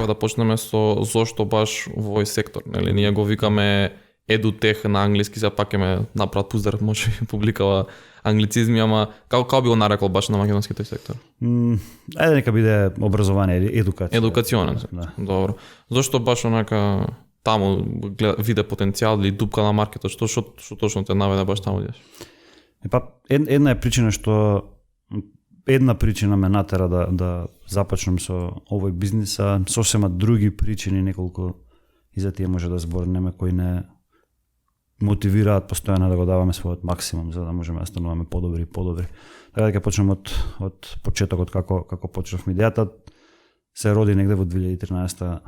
сакав да почнеме со зошто баш во овој сектор, нели? Ние го викаме EduTech на англиски, сега пак ќе ме направат пуздар, може би публикава англицизми, ама како би го нарекол баш на македонски тој сектор? Ајде нека биде образование или едукација. Едукационен, да. Добро. Зошто баш онака таму виде потенцијал или дупка на маркетот, што точно те наведе баш таму идеш? Една причина ме натера да започнем со овој бизнис, а сосема други причини, неколку и за тие може да зборнеме, кои не мотивираат постојано да го даваме својот максимум за да можеме да стануваме подобри и подобри. Така да ќе почнем од почетокот како почнавме. Идејата се роди негде во 2013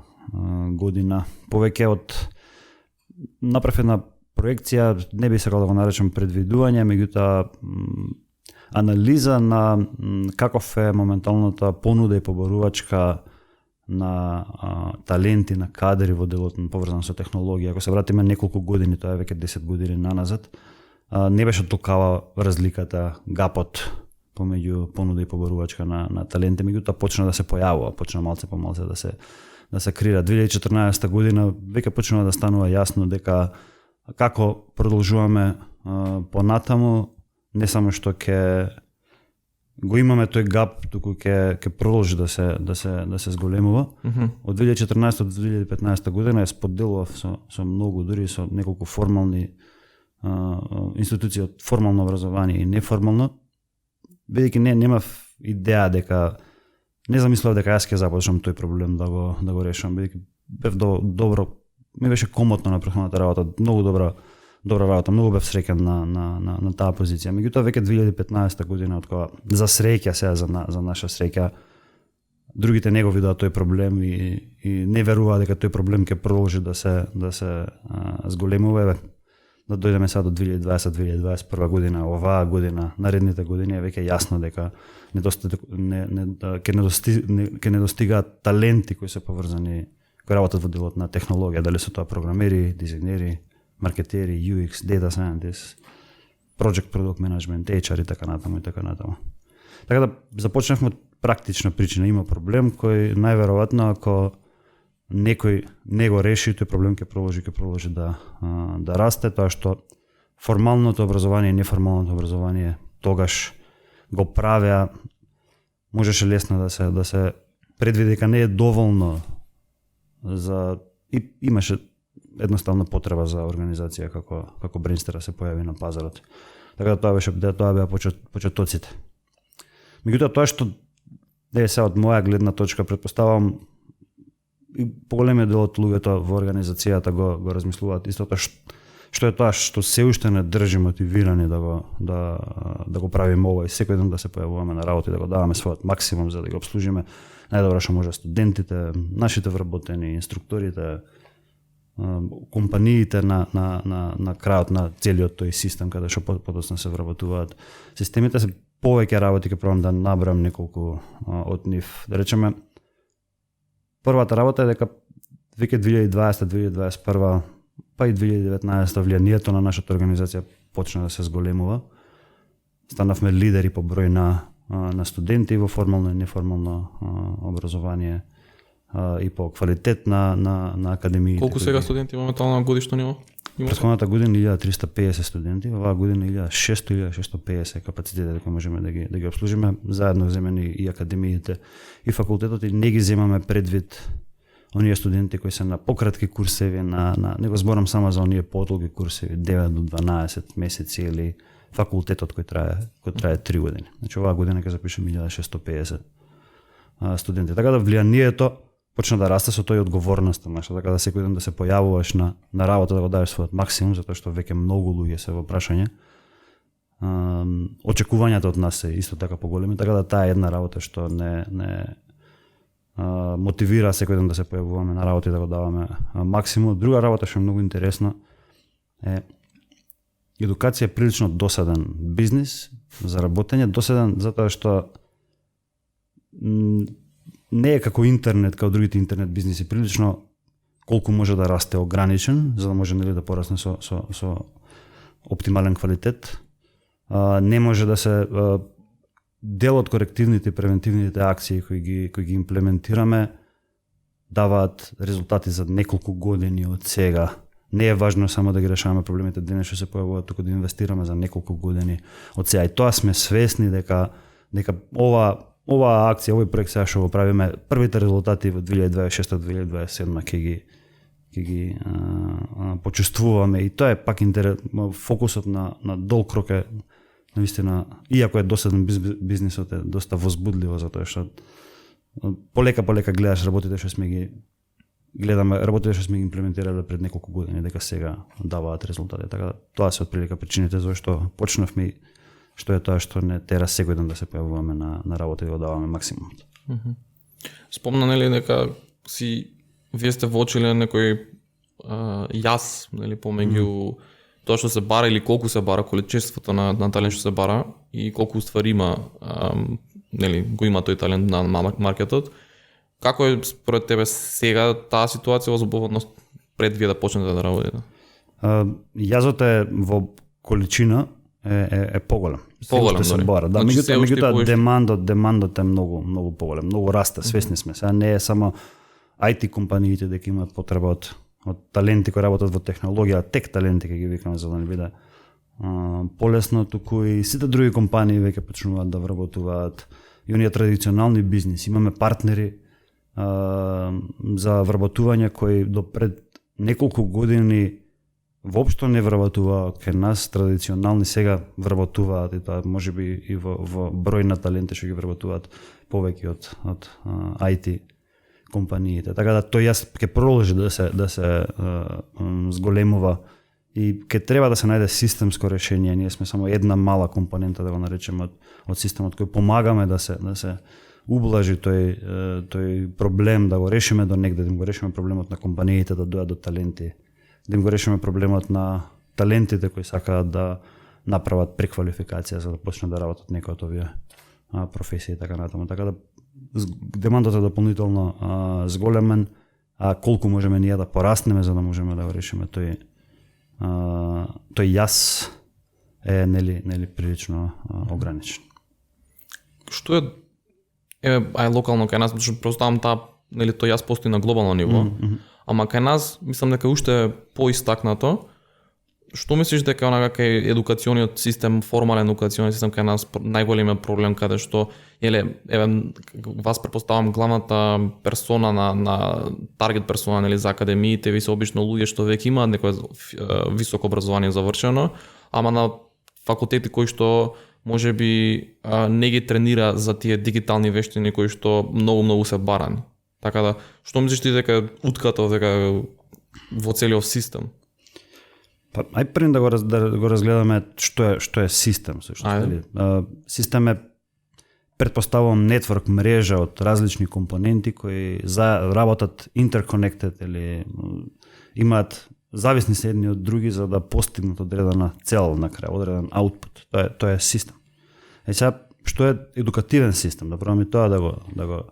година. Повеќе од направив една проекција, не би сакал да го наречам предвидување, меѓутоа анализа на каков е моменталната понуда и поборувачка на таленти, на кадри во делот поврзан со технологија. Ако се вратиме неколку години, тоа е веќе 10 години наназад, не беше толкава разликата, гапот помеѓу понуда и поборувачка на таленти, меѓутоа почна да се појавува, почна малце по малце да се крира. 2014 година веќе почнува да станува јасно дека како продолжуваме понатаму, не само што ќе го имаме тој гап, туку ќе продолжи да се зголемува. Од 2014 до 2015 година е споделував со многу, дури со неколку формални институции од формално образование и неформално, бидејќи немав идеја дека не замислав дека јас ќе започнам тој проблем да го решам, бидејќи бев добро, ми беше комотно на претходната работа, многу добра работа, многу бев среќен на таа позиција. Меѓутоа веќе 2015 година, од кога за среќа сега за наша среќа, другите не го видоа тој проблем и не веруваа дека тој проблем ќе продолжи да се зголемува. Да дојдеме сега до 2020-2021 година, оваа година, наредните години е веќе јасно дека ќе недостигаат таленти кои се поврзани, кои работат во делот на технологија, дали се тоа програмери, дизајнери, маркетери, UX, data scientist, project product management, HR и така натаму. Така да започнавме од практична причина. Има проблем кој најверојатно ако некој не го реши, тој проблем ќе продолжи да расте, тоа што формалното образование и неформалното образование тогаш го правеа, можеше лесно да се предвиди дека не е доволно и имаше едноставна потреба за организација како Brainster се појави на пазарот. Така да тоа беа почетоците. Меѓутоа тоа што сега од моја гледна точка предпоставам и поголемиот дел од луѓето во организацијата го размислуваат истото, што е тоа што се уште не држи мотивирани да го правиме ова и секој ден да се појавуваме на работа и да го даваме својот максимум за да ги обслужиме најдобро што може студентите, нашите вработени, инструкторите, компаниите на крајот на целиот тој систем каде што подоцна се вработуваат. Системите се повеќе работи, ќе пробам да набрам неколку од нив. Да речеме, првата работа е дека веќе 2020-2021 па и 2019 влијанието на нашата организација почна да се зголемува. Станавме лидери по број на студенти во формално и неформално образование и по квалитет на академиите. Колку сега студенти моментално на годишно ниво? Претходната година 1350 студенти, оваа година 1600-1650 капацитет кои можеме да ги обслужиме, заедно земени и академиите и факултетот, и не ги земаме предвид оние студенти кои се на пократки курсеви, не го зборам само за оние подолги курсеви, 9 до 12 месеци или факултетот кој трае 3 години. Значи оваа година ќе запишеме 1650 студенти. Така да влијанието почна да расте со тој одговорноста, така да секој ден да се појавуваш на работа, да го даваш својот максимум, затоа што веќе многу луѓе се во прашање. Очекувањата од нас се исто така поголеми, така да таа е една работа што не мотивира секој ден да се појавуваме на работа и да го даваме максимум. Друга работа што е многу интересна е едукација е прилично досаден бизнис за работење, досаден затоа што не е како интернет, како другите интернет бизниси, прилично колку може да расте ограничен, за да може да порасне со оптимален квалитет. Не може да се дел од корективните и превентивните акции кои ги имплементираме даваат резултати за неколку години од сега. Не е важно само да ги решаваме проблемите денес што се појавуваат, туку да инвестираме за неколку години од сега. И тоа сме свесни дека ова акција, овој проект сега што го правиме, првите резултати во 2026-2027 ќе ги почувствуваме, и тоа е пак фокусот на долг рок е навистина, иако е досаден бизнисот е доста возбудливо, затоа што полека гледаш работите што сме ги имплементирале пред неколку години, дека сега даваат резултати. Така да тоа се отприлика причините зашто почнавме, што е тоа што не тера секој ден да се појавуваме на работа и да даваме максимумот. Спомна нели дека вие сте воочиле некој јас, нели, помеѓу тоа што се бара или колку се бара, количеството на талент што се бара и колку уствари има, нели, го има тој талент на маркетот. Како е според тебе сега таа ситуација особено пред вие да почнете да работите? Јазот е во количина е поголем. Поголем се бара. Да, меѓутоа демандот е многу поголем, многу расте, свесни сме. Сега не е само IT компаниите дека имаат потреба од таленти кои работат во технологија, тек таленти ќе ги викаме за да не биде полесно, туку и сите други компании веќе почнуваат да вработуваат и оние традиционални бизниси. Имаме партнери за вработување кои до пред неколку години воопшто не вработуваат кај нас, традиционални сега вработуваат, и тоа можеби и во број на таленти што ги вработуваат повеќе од IT компаниите. Така да тој јас ќе продолжи да се зголемува и ќе треба да се најде системско решение. Ние сме само една мала компонента, да го наречеме, од системот кој помагаме да се ублажи тој проблем, да го решиме до негде, да го решиме проблемот на компаниите да дојдат до таленти, да им го решиме проблемот на талентите кои сакаат да направат преквалификација за да почнат да работат некои од овие професии и така натаму. Така да демандот е дополнително зголемен, а колку можеме ние да пораснеме за да можеме да го решиме тој јас е нели прилично ограничен. Што е локално кај нас, што проставам нели тој јас постои на глобално ниво. Ама кај нас мислам дека уште е поистакнато. Што мислиш дека онака кај едукациониот систем, формален едукационен систем кај нас најголемиот проблем каде што вас претпоставам главната персона на таргет персона нели за академиите ви се обично луѓе што веќе имаат некое високо образование завршено, ама на факултети кои што можеби не ги тренира за тие дигитални вештини кои што многу се барани. Така да, што мислиш ти дека утката дека во целиот систем? Па ај пред да го разгледаме што е систем всушност. Систем е, претпоставувам, нетворк, мрежа од различни компоненти кои работат interconnected или имаат зависни се едни од други за да постигнат одредена цел на крај, одреден output. Тоа е систем. Сега што е едукативен систем? Да пробаме тоа да го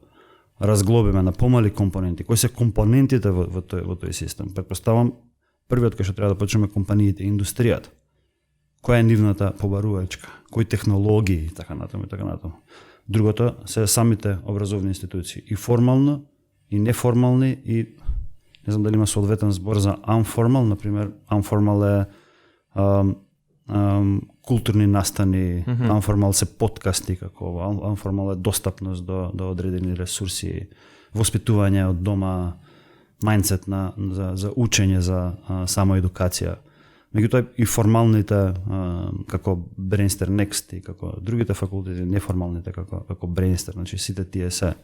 разглобиме на помали компоненти. Кои се компонентите во тој систем? Претпоставам првиот кој што треба да почнеме компаниите, индустријата. Која е нивната побарувачка, кои технологии и така натаму. Другото се самите образовни институции, и формално, и неформални, и не знам дали има соодветен збор за unformal, например, unformal е културни настани, unformal се подкасти како unformal е достапност до одредени ресурси, воспитување од дома, мајндсет за учење, за самоедукација. Меѓутоа и формалните како Brainster Next и како другите факултети, неформалните како Brainster, значи сите тие се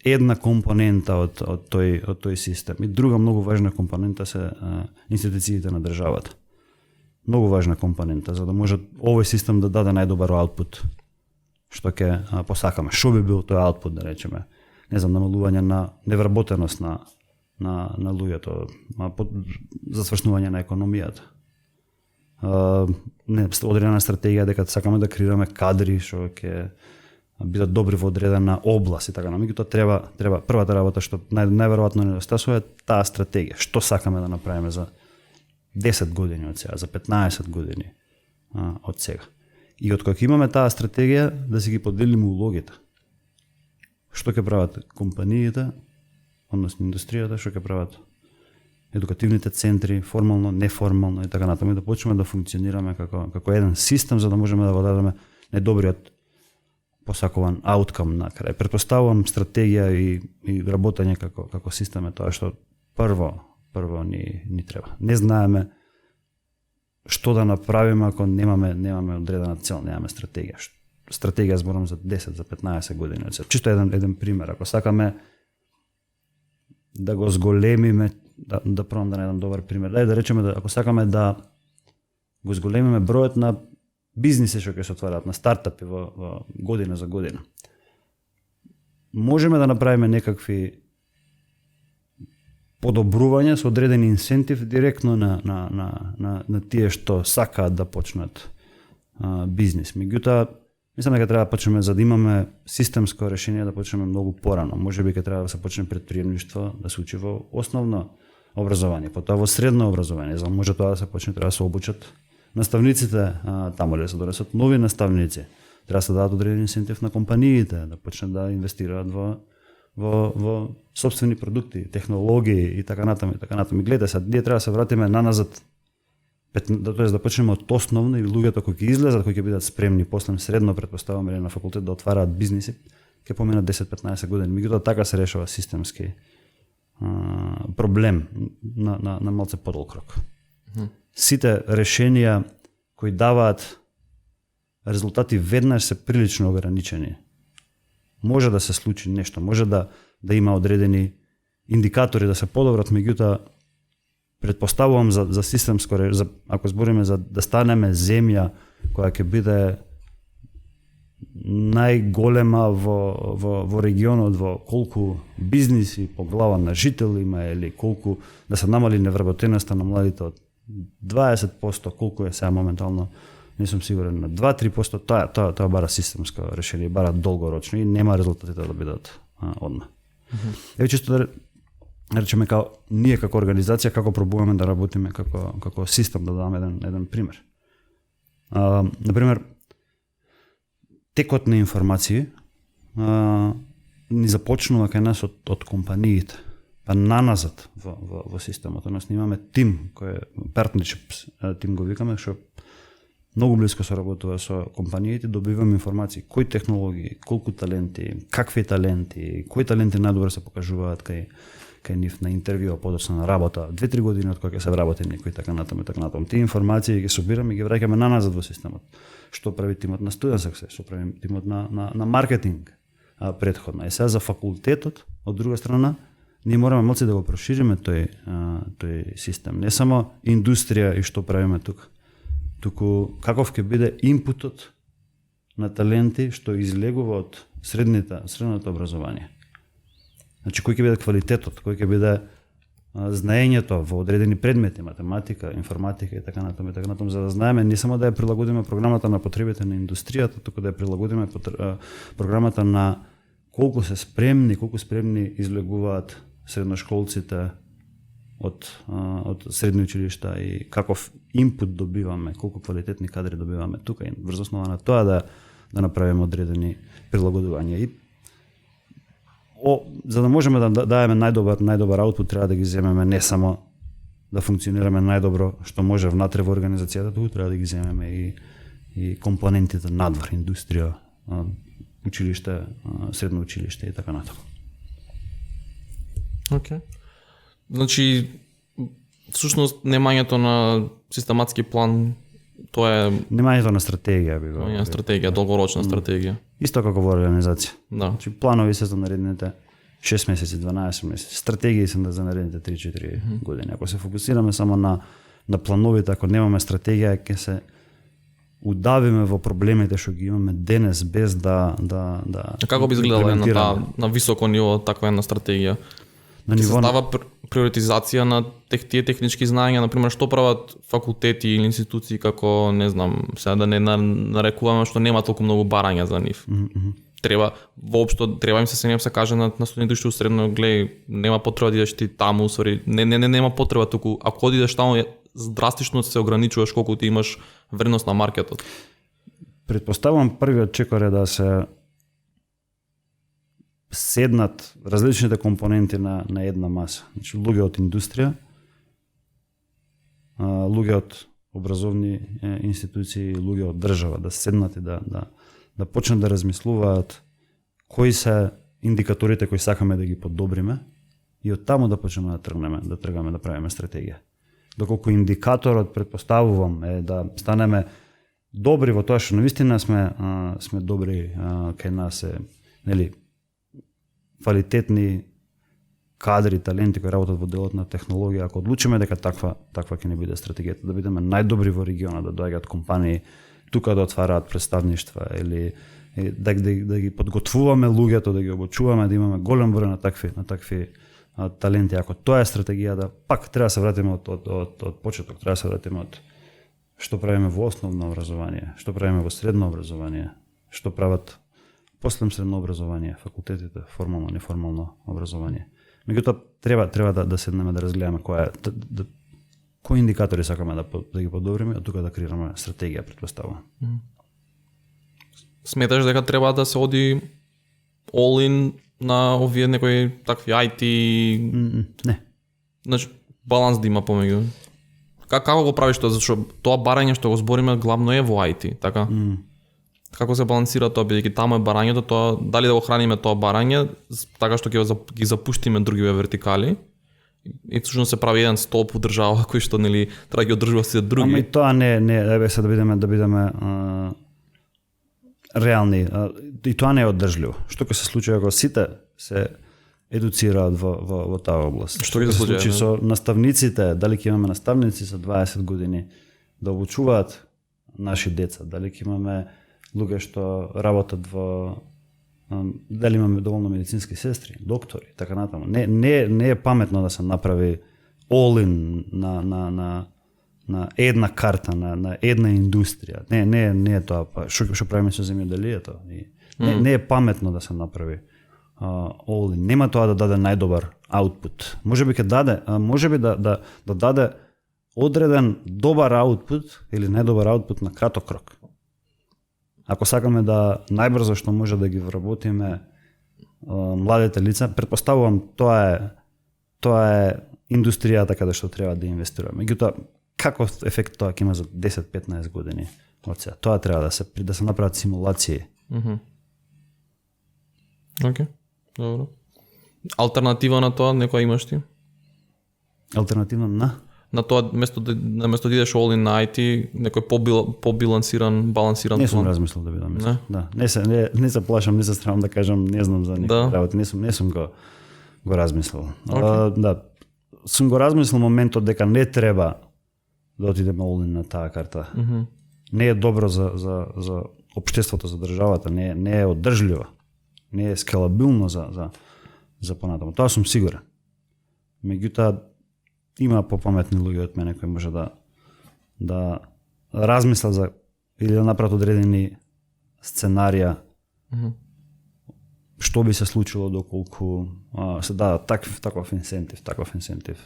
една компонента од тој систем. И друга многу важна компонента се институциите на државата. Многу важна компонента за да може овој систем да даде најдобар output што ќе посакаме. Што би бил тој output, да речеме? Не знам, намалување на невработеност на луѓето, засвршнување на економијата. Одредена стратегија дека сакаме да креираме кадри што ќе бидат добри во одредена област и така. Меѓутоа треба првата работа што најверојатно недостасува е таа стратегија. Што сакаме да направиме за 10 години од сега, за 15 години од сега. И од кога имаме таа стратегија, да си ги поделиме улогите. Што ќе прават компаниите, односно индустријата што ќе прават едукативните центри, формално, неформално и така натаму, и да почнеме да функционираме како еден систем за да можеме да го дадеме најдобриот посакуван ауткам на крај. Претпоставувам стратегија и работење како систем е тоа што прво ни треба. Не знаеме што да направиме ако немаме одредена цел, немаме стратегија. Стратегија зборам за 10, за 15 години. Чисто еден пример. Ако сакаме да го зголемиме, да пробам да најдам добар пример. Да речеме ако сакаме да го зголемиме бројот на бизниси што ќе се отвараат, на стартапи во година за година. Можеме да направиме некакви подобрувања со одредени инсентив директно на тие што сакаат да почнат бизнис. Меѓутоа, мислам дека треба да почнеме, за да имаме системско решение, да почнеме многу порано. Можеби ќе треба да се почне предприемништво, да се учи во основно образование, потоа во средно образование. За да може тоа да се почне, треба да се обучат наставниците таму, да се донесат нови наставници. Треба да се дадат одреден инсентив на компаниите, да почнат да инвестираат во собствени продукти, технологии и така натаму и така натаму. Гледате се, ние треба да се вратиме наназад, тоест да почнеме од основно и луѓето кои ќе излезат, кои ќе бидат спремни после средно, претпоставуваме или на факултет да отвараат бизниси, ќе поминат 10-15 години. Меѓутоа така се решава системски проблем на малце подолг рок. Сите решенија кои даваат резултати веднаш се прилично ограничени. Може да се случи нешто, може да има одредени индикатори да се подобрат, меѓутоа претпоставувам за системско, ако збориме за да станеме земја која ќе биде најголема во регионот, во колку бизниси по глава на жител има, или колку да се намали невработеноста на младите од 20%, колку е сега моментално, не сум сигурен, на 2-3%, тоа бара системско решение, бара долгорочно и нема резултатите да бидат одма. Еве чисто да речеме ние како организација како пробуваме да работиме како систем, да дадам еден пример. Например, текот на информации ни започнува кај нас од компаниите, па наназад во системот. Нас имаме тим кој е partnerships, тим го викаме, што многу близко соработува со компаниите, добиваме информации кои технологии, колку таленти, какви таленти, кои таленти најдобро се покажуваат кај нив на интервју, подоцна на работа, 2-3 години од кога ќе се вработи некој така натаму. Тие информации ги собираме и ги враќаме наназад во системот. Што прави тимот на Student Success, што прави тимот на маркетинг претходно. И сега за факултетот, од друга страна, ние мораме малце да го прошириме тој систем. Не само индустрија и што правиме туку каков ќе биде инпутот на таленти што излегува од средното образование. Значи, кој ќе биде квалитетот, кој ќе биде знаењето во одредени предмети, математика, информатика и така натаму, за да знаеме не само да ја прилагодиме програмата на потребите на индустријата, туку да ја прилагодиме програмата на колку спремни излегуваат средношколците од средни училишта и каков инпут добиваме, колку квалитетни кадри добиваме тука и врз основа на тоа да направиме одредени прилагодувања. И за да можеме да дадеме најдобар аутпут, треба да ги земеме не само да функционираме најдобро што може внатре во организацијата, туку треба да ги земеме и компонентите надвор, индустрија, училиште, средно училиште и така натаму. Океј. Значи, всушност, немањето на систематски план, тоа е... Немањето на стратегија би го. Немање стратегија, долгорочна стратегија. Исто како во организација. Да. Значи, планови се за наредните 6 месеци, 12 месеци. Стратегии се за наредните 3-4 години. Ако се фокусираме само на плановите, ако немаме стратегија, ќе се удавиме во проблемите што ги имаме денес без да Како би изгледала на високо ниво таква една стратегија? На ниво се става приоритизација на тие технички знаења, например, што прават факултети или институции како, не знам, сега да не нарекуваме што нема толку многу барања за нив. Треба им се каже на студентите што средно гледај, нема потреба да идеш ти таму, нема потреба туку ако одидеш таму драстично се ограничуваш колку ти имаш вредност на маркетот. Претпоставувам првиот чекор е да се седнат различните компоненти на една маса. Значи луѓе од индустрија, луѓе од образовни институции, луѓе од држава да седнат и да почнат да размислуваат кои се индикаторите кои сакаме да ги подобриме и од таму да почнеме да тргаме да правиме стратегија. Доколку индикаторот предпоставувам е да станеме добри во тоа што навистина сме добри кај нас е, нели, квалитетни кадри, таленти кои работат во делот на технологија, ако одлучиме дека таква ќе ни биде стратегијата, да бидеме најдобри во регионот, да доаѓаат компании тука да отвараат представништва или да ги подготвуваме луѓето, да ги обучуваме, да имаме голем број на такви таленти. Ако тоа е стратегијата, пак треба да се вратиме од почеток, треба да се вратиме од што правиме во основно образование, што правиме во средно образование, што прават после средно образование, факултетите, формално, неформално образование. Меѓутоа треба да седнеме да разгледаме кои индикатори сакаме да ги подобриме, а тука да креираме стратегија, претпоставувам. Сметаш дека треба да се оди all in на овие некои такви IT? Не. Значи, баланс да има помеѓу. Како го правиш тоа? Зашто тоа барање што го збориме главно е во IT, така? Како се балансира тоа, бидејќи таму е барањето, тоа дали да го храниме тоа барање, така што ги запуштиме другиве вертикали, и всушност се прави еден столб во држава кој што нели треба да ги одржува сите други. Ама и тоа не еве се да бидеме реални. И тоа не е одржливо. Што ќе се случи ако сите се едуцираат во таа област? Што ќе се случи со наставниците? Дали ќе имаме наставници за 20 години да обучуваат наши деца? Дали ќе имаме луѓе што работат дали имаме доволно медицински сестри, доктори, така натаму. Не е паметно да се направи all-in на една карта, на една индустрија. Не е тоа. Што правиме со земјоделието? Не е паметно да се направи all-in. Нема тоа да даде најдобар output. Можеби ќе даде, можеби да даде одреден добар output или најдобар output на краток рок. Ако сакаме да најбрзо што може да ги вработиме младите лица, претпоставувам тоа е индустријата каде што треба да инвестираме. Меѓутоа, каков ефект тоа ќе има за 10-15 години од сега? Тоа треба да се направат симулации. Океј, добро. Алтернатива на тоа некоја имаш ти? Алтернативно на тоа место да идеш all in на IT, некој балансиран Не сум размислил да бидам. Да, не се плашам, не се стравам да кажам, не знам за некој работи, не сум го размислил. Да, сум го размислил моментот дека не треба да отидеме all in на таа карта. Не е добро за општеството, за државата, не е одржливо, не е скалабилно за понатаму. Тоа сум сигурен. Меѓутоа, има попаметни луѓе од мене кои може да размислат за или да направат одредени сценарија што би се случило доколку се дадат таков инсентив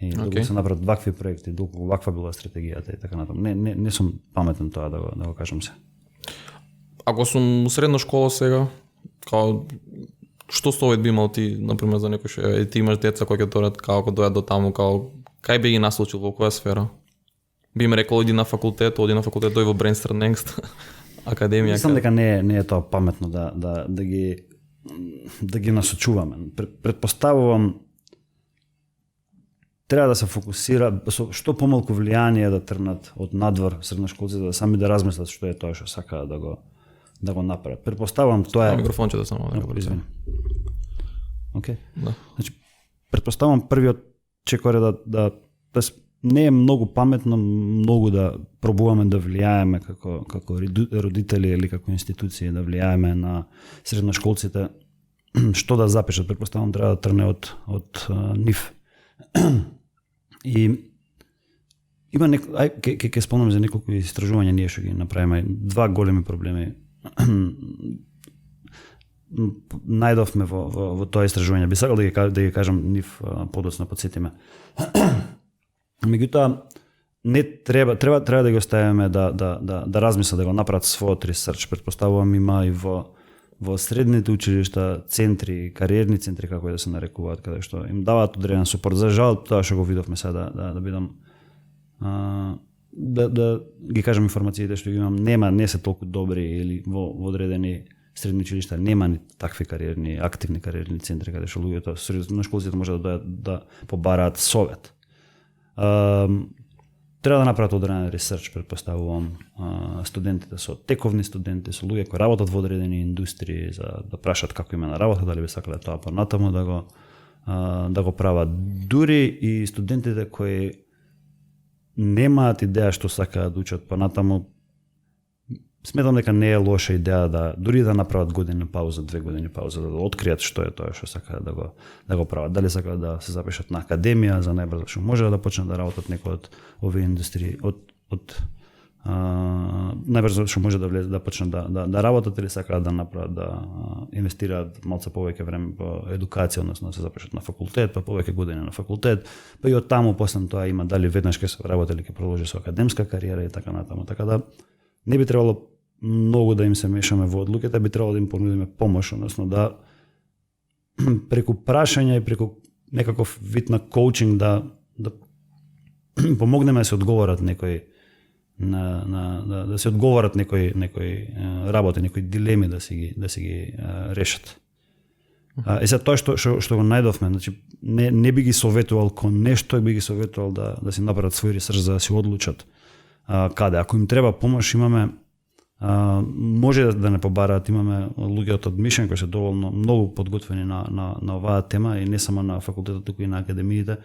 и доколку се направат вакви проекти, доколку ваква била стратегијата и така натаму. Не сум паметен тоа да го кажам се. Ако сум средна школа сега, што совет би имал ти, например, за некој што ти имаш деца кои ќе дојдат, како дојдат до таму, кај би ги насочил, во која сфера? Би им рекол оди на факултет, дој во Brainstorm Next академија. Мислам дека не е тоа паметно да ги насочуваме. Претпоставувам треба да се фокусира со што помалку влијание да трнат од надвор средношколците, да сами да размислат што е тоа што сакаат да го направат. Претпоставувам тоа е микрофончето само извини. Океј. Да. Значи претпоставувам првиот чекор е да не е многу паметно многу да пробуваме да влијаеме како родители или како институции да влијаеме на средношколците што да запишат. Претпоставувам треба да трне од нив. И има ќе спомнам за неколку истражувања ние што ги направиме. Два големи проблеми најдовме во тоа истражување. Би сакал да ги кажам нив подоцна, подсетиме. Меѓутоа не треба да ги оставиме да размислат, да го направат својот ресерч. Претпоставувам има и во во средните училишта, центри, кариерни центри како и да се нарекуваат, каде што им даваат одреден супорт. За жал тоа што го видовме сега да бидам да ги кажам информациите што ги имам, не се толку добри или во одредени средни училишта нема ни такви кариерни, активни кариерни центри каде што луѓето средношколците може да дојдат да побараат совет. Треба да направат одреден ресерч, предпоставувам, студентите со тековни студенти, со луѓе кои работат во одредени индустрии, за да прашат како име на работа, дали би сакале тоа понатаму да го прават. Дури и студентите кои немаат идеја што сакаат да учат понатаму, сметам дека не е лоша идеја дури да направат година пауза, 2 години пауза, да откријат што е тоа што сакаат да го прават. Дали сакаат да се запишат на академија за најбрзо што може да почнат да работат некој од овие индустрии, најбрзо што може да влезе да почнат да работат, или сакаат да направат да инвестираат малце повеќе време во едукација, односно да се запишат на факултет, па повеќе години на факултет, па и од таму после тоа има дали веднаш ќе се работи или ќе продолжи со академска кариера и така натаму. Така да не би требало многу да им се мешаме во одлуките, би требало да им понудиме помош, односно да преку прашања и преку некаков вид на коучинг да помогнеме да се одговорат некои да се одговорат некои работи, некои дилеми да си ги решат. Сега тоа што го најдовме, значи не би ги советувал кон нешто, би ги советувал да си направат свој ресерч за да се одлучат каде. Ако им треба помош, имаме може да не побараат, имаме луѓе од Мишен кои се доволно многу подготвени на оваа тема и не само на факултетот, туку и на академиите,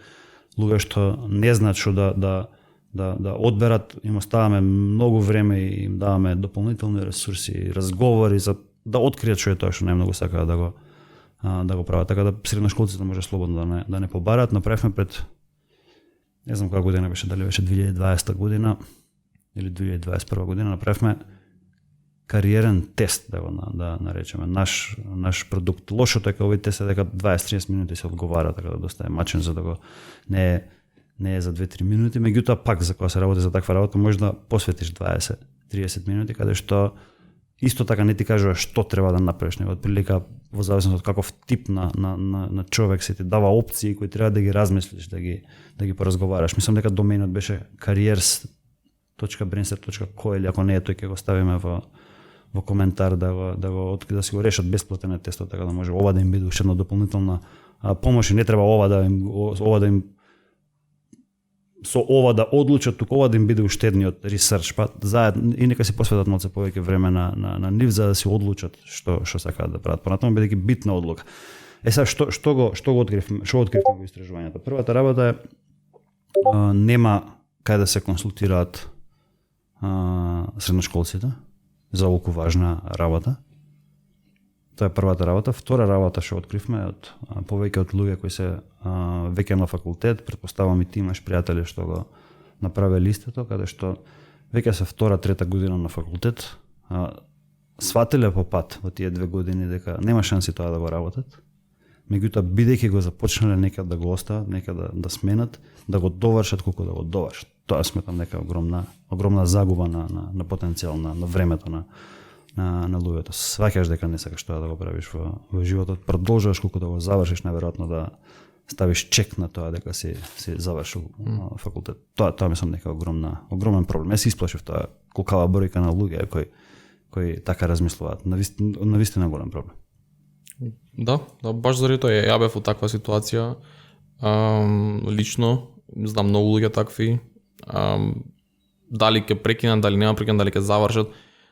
луѓе што не знаат што да одберат, им оставаме многу време и им даваме дополнителни ресурси, разговори за да откријат што е тоа што најмногу сакаат да го прават. Така да средношколците може слободно да не побараат. Направивме пред не знам која година беше, дали беше 2020 година или 2021 година, направивме кариерен тест, да наречеме, наш продукт. Лошото е кога овој тест е дека 20-30 минути се одговара, така да доста е мачен за да го не е за 2-3 минути, меѓутоа пак за кога се работи за таква работа може да посветиш 20-30 минути, каде што исто така не ти кажува што треба да направиш, него отприлика во зависност од каков тип на човек се ти дава опции кои треба да ги размислиш, да ги поразговараш. Мислам дека доменот беше careers.brainster.co или ако не е тој ќе го ставиме во коментар да си го решат бесплатен тестот, така да може ова да им биде уште една дополнителна помош и не треба ова да им со ова да одлучат, туку ова да им биде уште едниот ресерч, па заедно и нека си посветат малце повеќе време на нив за да се одлучат што сакаат да прават. Понатаму бидејќи битна одлука. Сега што го откривме во истражувањето? Првата работа е нема кај да се консултираат средношколците за оволку важна работа. Тоа е првата работа. Втора работа што откривме од повеќе од луѓе кои се веќе на факултет, претпоставувам и ти имаш пријатели што го направиле истото, каде што веќе се втора, трета година на факултет, сватиле по пат во тие 2 години дека нема шанси тоа да го работат. Меѓутоа бидејќи го започнале, нека да го остават, нека да сменат, да го довршат колку да го довршат. Тоа сметам дека огромна загуба на потенцијал на времето на луѓето. Сваќаш дека не сакаш тоа да го правиш во животот, продолжуваш колку да го завршиш, најверојатно да ставиш чек на тоа дека си завршил факултет. Тоа мислам дека огромен проблем. Јас се исплашив тоа колкава бројка на луѓе кои така размислуваат. Навистина голем проблем. Да, баш заради тоа ја бев во таква ситуација. Лично знам многу луѓе такви. Дали ќе прекинат, дали нема прекинат, дали ќе завршат.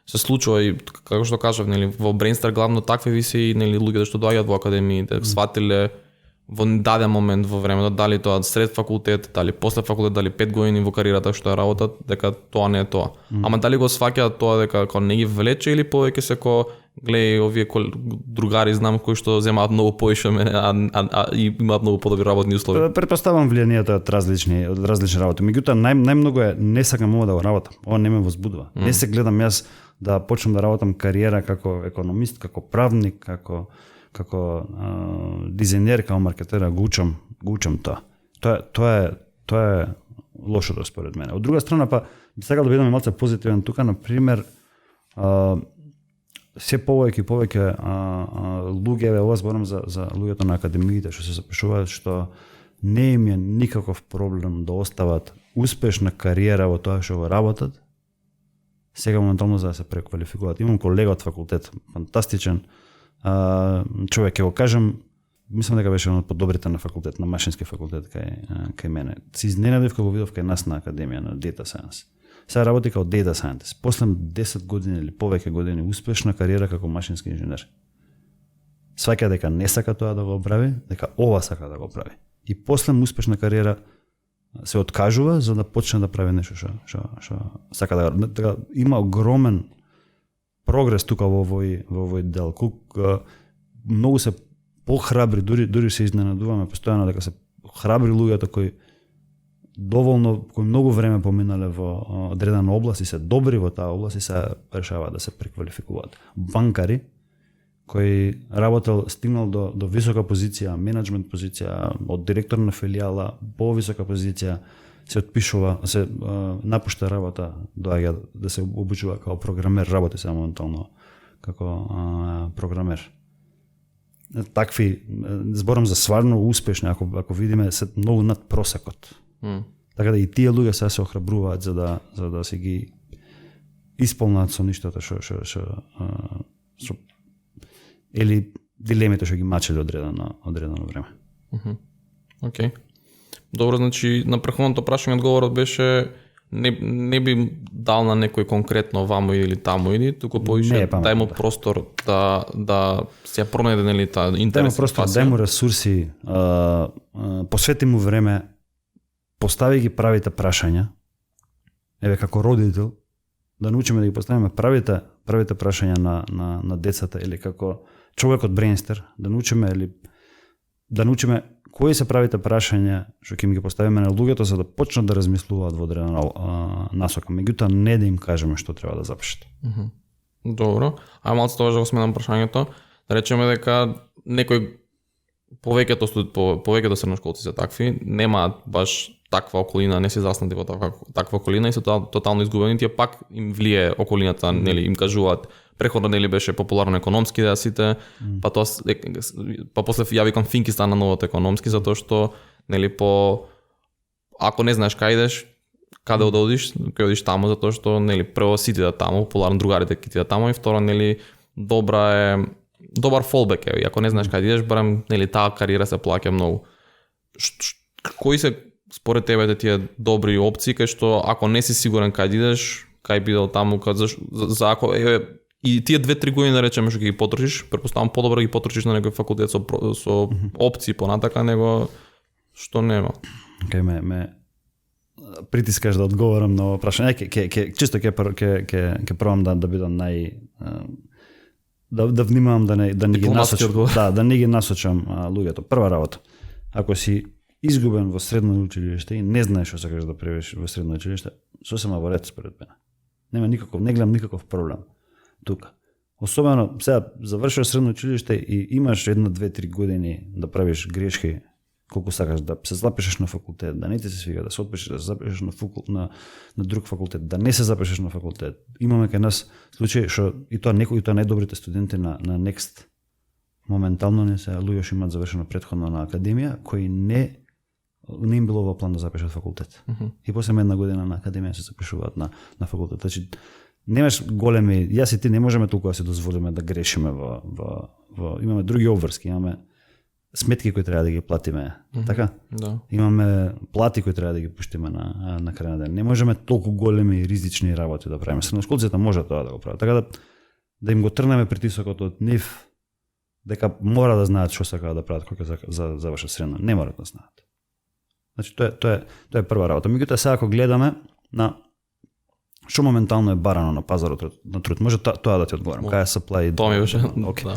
Се случува и како што кажав, нели, во Brainster главно такви виси, нели, луѓето што доаѓаат во академиите, сватиле во даден момент во времето, дали тоа сред факултет, дали после факултет, дали 5 години во кариерата што работат, дека тоа не е тоа. Ама дали го сваќаат тоа дека кога не ги влече или повеќе се гледај овие другари знам кои што земаат многу поише мене, и имаат многу подобри работни услови. Претпоставам влијанието од различни работи. Меѓутоа најмногу е не сакам ова да го работам. Ова не ме возбудува. Не се гледам јас да почнам да работам кариера како економист, како правник, како дизајнер, како маркетер, го учам тоа. Тоа е лошото според мене. Од друга страна па би сакал да бидам малце позитивен тука, на пример, се повеќе и повеќе луѓе, ова зборам за луѓето на академиите што се запишуваат, што не им е никаков проблем да остават успешна кариера во тоа што го работат, сега моментално за да се преквалификуваат. Имам колега од факултет, фантастичен човек, ќе го кажам, мислам дека беше еден од подобрите на факултет, на машински факултет кај мене. Се изненадив кога го видов кај нас на академија на Data Science. Сега работи како Data Scientist. После 10 години или повеќе години успешна кариера како машински инженер. Сваќа дека не сака тоа да го прави, дека ова сака да го прави. И после успешна кариера се откажува за да почне да прави нешто што сака да има огромен прогрес тука во овој дел. Многу се похрабри, дури се изненадуваме постојано дека се храбри луѓето кои многу време поминале во одредена област и се добри во таа област и се решаваат да се преквалификуваат. Банкари кој работел, стигнал до висока позиција, менеджмент позиција, од директор на филијала, повисока позиција, се отпишува, се напушта работа, доаѓа да се обучува како програмер, работи се моментално како програмер. Такви, зборам за сварно успешни, ако видиме, се многу над просекот. Така да и тие луѓе се охрабруваат за да се ги исполнат со ништата што или дилемите што ги мачели одредено време. Океј. Добро, значи на претходното прашање одговорот беше не би дал на некој конкретно ваму или таму или туку повише дај му простор да се пронајде нели таа интерес. Дај му простор, дај му ресурси, посвети му време, постави ги правите прашања. Еве како родител да научиме да ги поставиме правите прашања на децата или како човек од брейнстер да научиме кои се правите прашања што ќе им ги поставиме на луѓето за да почнат да размислуваат во одредена насока. Меѓутоа не да им кажеме што треба да запишат. Добро. А малку тоа да го сменам прашањето. Да речеме дека некој повеќето средношколци се такви, немаат баш таква околина, не се заснати во таква околина и се тотално изгубени, тие пак им влие околината, нели им кажуваат преходно нели беше популарно економски да сите, па после ја викам финки стана новото економски затоа што нели ако не знаеш кај идеш, каде да одиш, ќе одиш таму затоа што нели прво сите да таму, популарно другарите ќе ти да таму и второ нели добар фолбек е, и ако не знаеш каде идеш, барем нели таа кариера се плаќа многу. Кои се според тебе тие добри опции кај што ако не си сигурен каде идеш, кај бидел таму, за ако и тие 2-3 години да речеме што ги потрошиш, претпоставам подобро ги потрошиш на некој факултет со опции понатака него што нема. Кај ме притискаш да одговорам на прашање. Чисто ќе пробам да бидам да внимавам да не ги насочам луѓето. Прва работа. Ако си изгубен во средно училиште и не знаеш што сакаш да правиш во средно училиште, сосема во ред според мене. Не гледам никаков проблем тука. Особено сега завршуваш средно училиште и имаш 1-2-3 години да правиш грешки, колку сакаш да се запишеш на факултет, да не ти се свига, да се отпишеш, да се запишеш на друг факултет, да не се запишеш на факултет. Имаме кај нас случаи што и тоа најдобрите студенти на Next моментално не се луѓе што имаат завршено претходно на академија, кои не им било во план да запишат факултет. И после една година на академија се запишуваат на факултет. Значи немаш големи, јас и ти не можеме толку да се дозволиме да грешиме имаме други обврски, имаме сметки кои треба да ги платиме, така? Да. Имаме плати кои треба да ги пуштиме на крај на ден. Не можеме толку големи и ризични работи да правиме. Средношколците може тоа да го прават. Така да им го трнеме притисокот од нив дека мора да знаат што сакаат да прават кога завршат средно. Не мора да знаат. Значи тоа е прва работа. Меѓутоа сега ако гледаме на што моментално е барано на пазарот на труд, може тоа да ти одговорам. Кај е supply? Тоа ми беше. Да.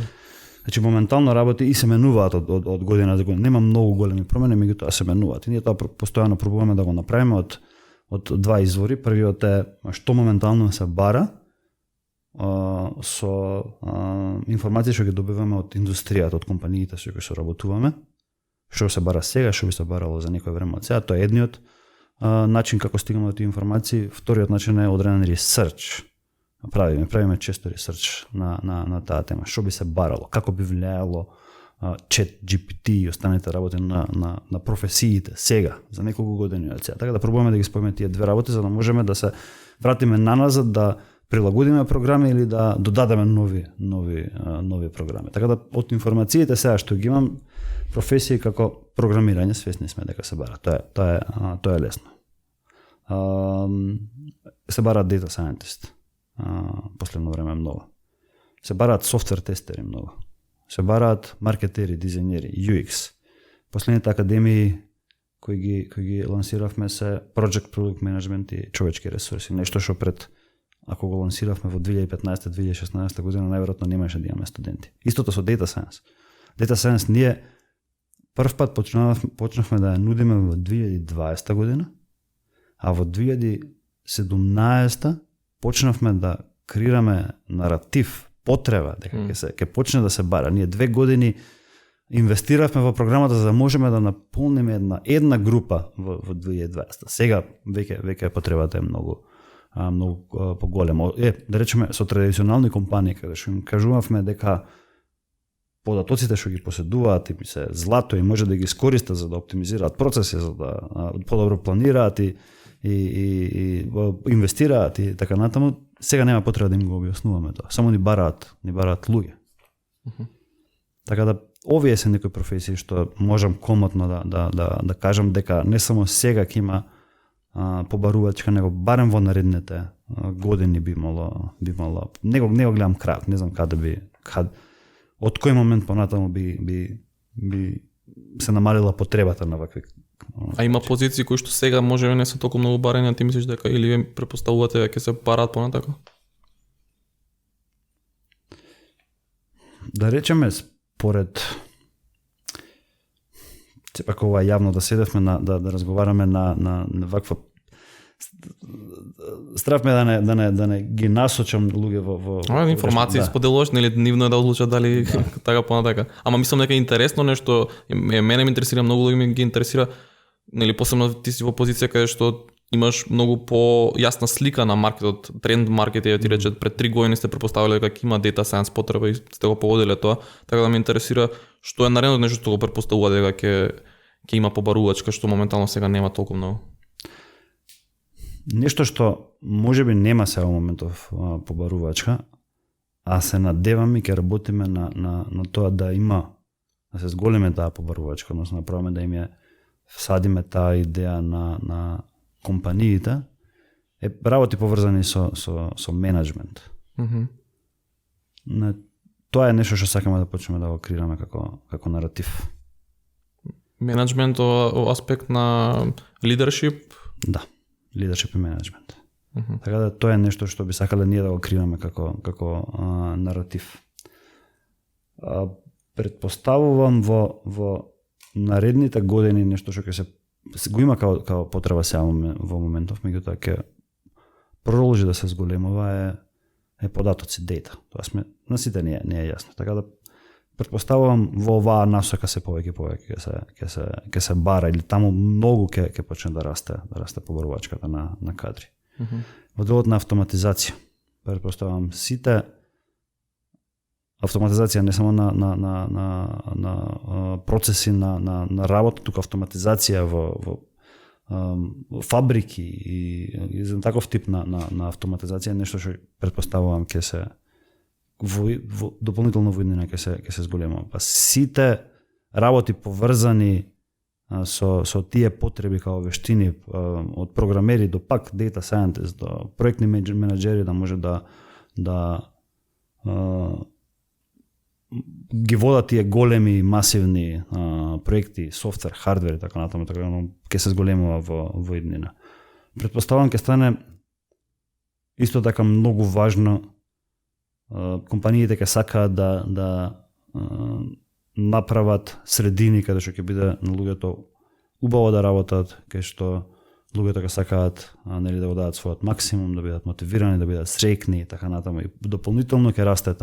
Значи моментално работи и се менуваат од година за година. Нема многу големи промени, меѓутоа се менуваат. И ние тоа постојано пробуваме да го направиме од два извори. Првиот е што моментално се бара со информации што ги добиваме од индустријата, од компаниите со кои соработуваме. Што се бара сега, што би се барало за некој време од сега, тоа е едниот начин како стигаме до тие информации. Вториот начин е одреден ресерч. правиме често ресърч на таа тема. Што би се барало, како би влијаело Chat GPT и останалите работи на професиите сега, за неколку години од сега. Така да пробуваме да ги споиме тие две работи, за да можеме да се вратиме наназад, да прилагодиме програми или да додадеме нови програми. Така да од информациите сега што ги имам, професии како програмирање, свесни сме дека се бара. Тоа е лесно. Се бараат data scientist. Последно време многу. Се бараат софтвер тестери многу. Се бараат маркетери, дизајнери, UX. Последните академии кои ги лансиравме се Project Product Management и човечки ресурси. Нешто што пред, ако го лансиравме во 2015-2016 година, најверојатно немаше да имаме студенти. Истото со Data Science. Data Science ние прв пат почнавме да ја нудиме во 2020 година, а во 2017 почнавме да креираме наратив, потреба дека ќе почне да се бара. Ние 2 години инвестиравме во програмата за да можеме да наполниме една група во 2020. Сега веќе потребата е многу поголема. Да речеме со традиционални компании каде што им кажувавме дека податоците што ги поседуваат и се злато и може да ги искористат за да оптимизираат процеси, за да подобро планираат и инвестираат и така натаму, сега нема потреба да им го објаснуваме тоа. Само ни бараат луѓе. Така да овие се некои професии што можам комотно да кажам дека не само сега ќе има побарувачка, него барем во наредните години би имало не го гледам крајот, не знам од кој момент понатаму би се намалила потребата на вакви. А има позиции кои што сега може не се толку многу барани, а ти мислиш дека или вие претпоставувате дека ќе се бараат понатака? Да речеме според сепак ова јавно да седевме да разговараме на ваква стравме да не ги насочам луѓе во информации споделуваш, нели нивно е да одлучат дали така понатака. Ама мислам дека е интересно нешто, мене ме интересира, многу луѓе ми ги интересира, нели посебно ти си во позиција каде што имаш многу појасна слика на маркетот, тренд маркет, ја ти рече пред 3 години сте претпоставиле дека има data science потреба и сте го погодиле тоа, така да ме интересира што е наредно нешто што го претпоставува дека ќе има побарувачка што моментално сега нема толку многу. Нешто што можеби нема сега во моментов побарувачка, а се надевам и ќе работиме на тоа да се зголеме таа побарувачка, односно направиме да им ја всадиме таа идеја на компаниите, е работи поврзани со менеджмент. Тоа е нешто што сакаме да почнеме да го креираме како наратив. Менеджмент о аспект на лидершип? Да, лидершип и менеджмент. Така да тоа е нешто што би сакале ние да го креираме како наратив. Претпоставувам во наредните години нешто што ќе се го има како потреба сега во моментов, меѓутоа ќе продолжи да се зголемува е податоци, data. Тоа на сите не е јасно. Така да претпоставувам во оваа насока се повеќе ќе се бара или таму многу ќе почне да расте побарувачката на кадри. Во делот на автоматизација, претпоставувам сите автоматизација не само на процеси на работа, туку автоматизација во фабрики и за таков тип на автоматизација нешто што претпоставувам ќе се во дополнително во иднина ќе се зголемува. Па сите работи поврзани со тие потреби као вештини од програмери до пак data scientist до проектни менаџери да може да ги водат тие големи масивни проекти, софтвер, хардвер и така натаму, ќе се зголемува во иднина. Претпоставувам ќе стане исто така многу важно, компаниите ќе сакаат да направат средини каде што ќе биде на луѓето убаво да работат, кај што луѓето ќе сакаат нели да го дадат својот максимум, да бидат мотивирани, да бидат среќни и така натаму. И дополнително ќе расте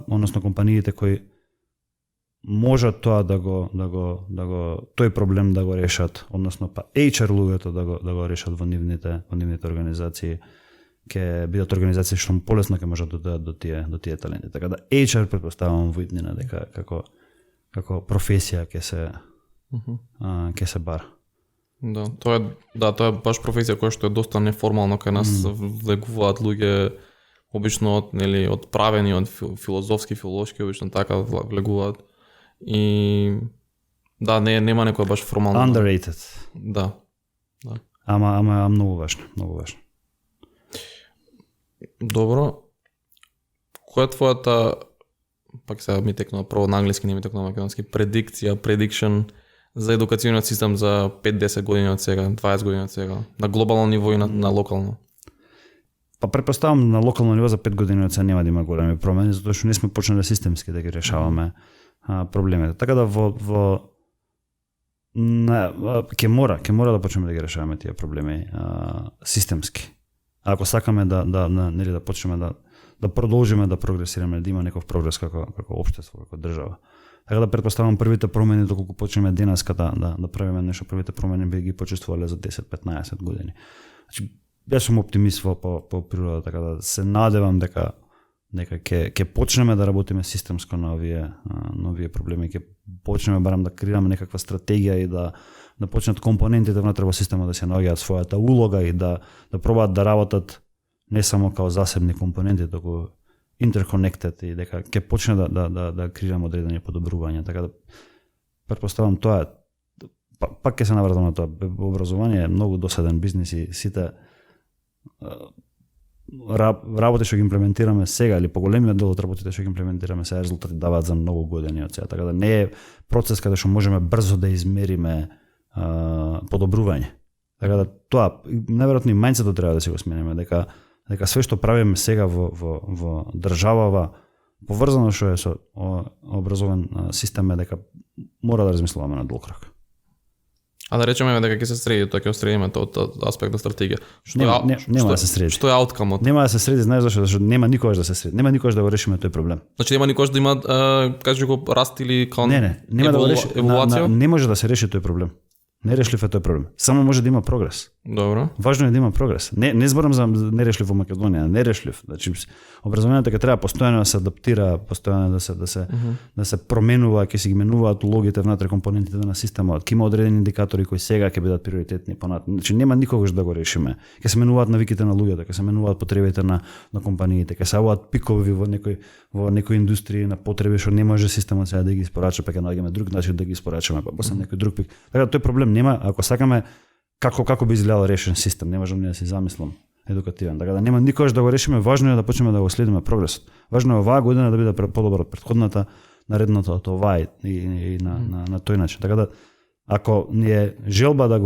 односно компаниите кои можат тоа тој проблем да го решат, односно HR луѓето да го решат во нивните организации, ќе бидат организации што полесно ќе можат да дојдат до тие таленти. Така да HR претпоставувам во иднина дека како професија ќе се бара. Да, тоа е баш професија која што е доста неформално кај нас влегуваат луѓе обично од правени, од филозофски, обично така влегуваат. И да, нема некоја баш формално. Underrated. Да. Ама многу важно. Добро. Која е твојата, пак сега ми текнува прво на англиски, не ми текнува на македонски, prediction за едукацијниот систем за 5-10 години од сега, 20 години од сега, на глобално ниво и на локално? Па претпоставам на локално ниво за 5 години од сега нема да има големи промени, затоа што не сме почнале системски да ги решаваме проблемите. Така да ќе мора да почнеме да ги решаваме тие проблеми системски. Ако сакаме да почнеме да продолжиме да прогресираме, да има некој прогрес како општество, како држава. Така да претпоставам првите промени доколку почнеме денеска да правиме нешто, првите промени би ги почувствувале за 10-15 години. Значи, јас сум оптимист по природа, така да се надевам дека ќе почнеме да работиме системско на овие проблеми, ќе почнеме барам да креираме некаква стратегија и да почнат компонентите внатре во системот да се наоѓаат својата улога и да пробаат да работат не само као засебни компоненти, туку interconnected и дека ќе почне да креираме одредени подобрувања. Така да претпоставам тоа пак ќе се навратам на тоа. Образование е многу досаден бизнис и сите работи што ги имплементираме сега или поголемиот дел од работите што ги имплементираме сега резултати даваат за многу години од сега. Така да не е процес каде што можеме брзо да измериме подобрување. Така да тоа најверојатно и мајндсетот треба да се го смениме, дека све што правиме сега во државава поврзано што е со образовен систем е дека мора да размислуваме на долг рок. А да речеме дека ќе се среди, тоа ќе остредиме од аспект на стратегија. Нема да се среди. Што е ауткамот? Нема да се среди, знаеш зашто нема никогаш да се среди. Нема никогаш да го решиме тој проблем. Значи нема никогаш да има кажи го раст или нема да го реши. Еволуација? Не може да се реши тој проблем. Нерешлив е тој проблем. Само може да има прогрес. Добро. Важно е да има прогрес. Не зборам за нерешлив во Македонија, нерешлив. Значи образованието ќе треба постојано да се адаптира, постојано да се променува, ќе се ги менуваат улогите внатре компонентите на системот. Ќе има одредени индикатори кои сега ќе бидат приоритетни понатаму. Значи нема никогаш да го решиме. Ќе се менуваат навиките на луѓето, ќе се менуваат потребите на компаниите, ќе се аваат пикови во некои индустрии на потреби што не може системот сега да ги испорача, па ќе наоѓаме друг начин да ги испорачаме, па после некој друг пик. Така тој проблем нема, ако сакаме како би изгледал решен систем, не можам да си замислам едукативен. Така да нема никогаш да го решиме, важно е да почнеме да го следиме прогресот. Важно е оваа година да биде подобро од претходната, наредната од оваа и на тој начин. Така да ако ни е желба да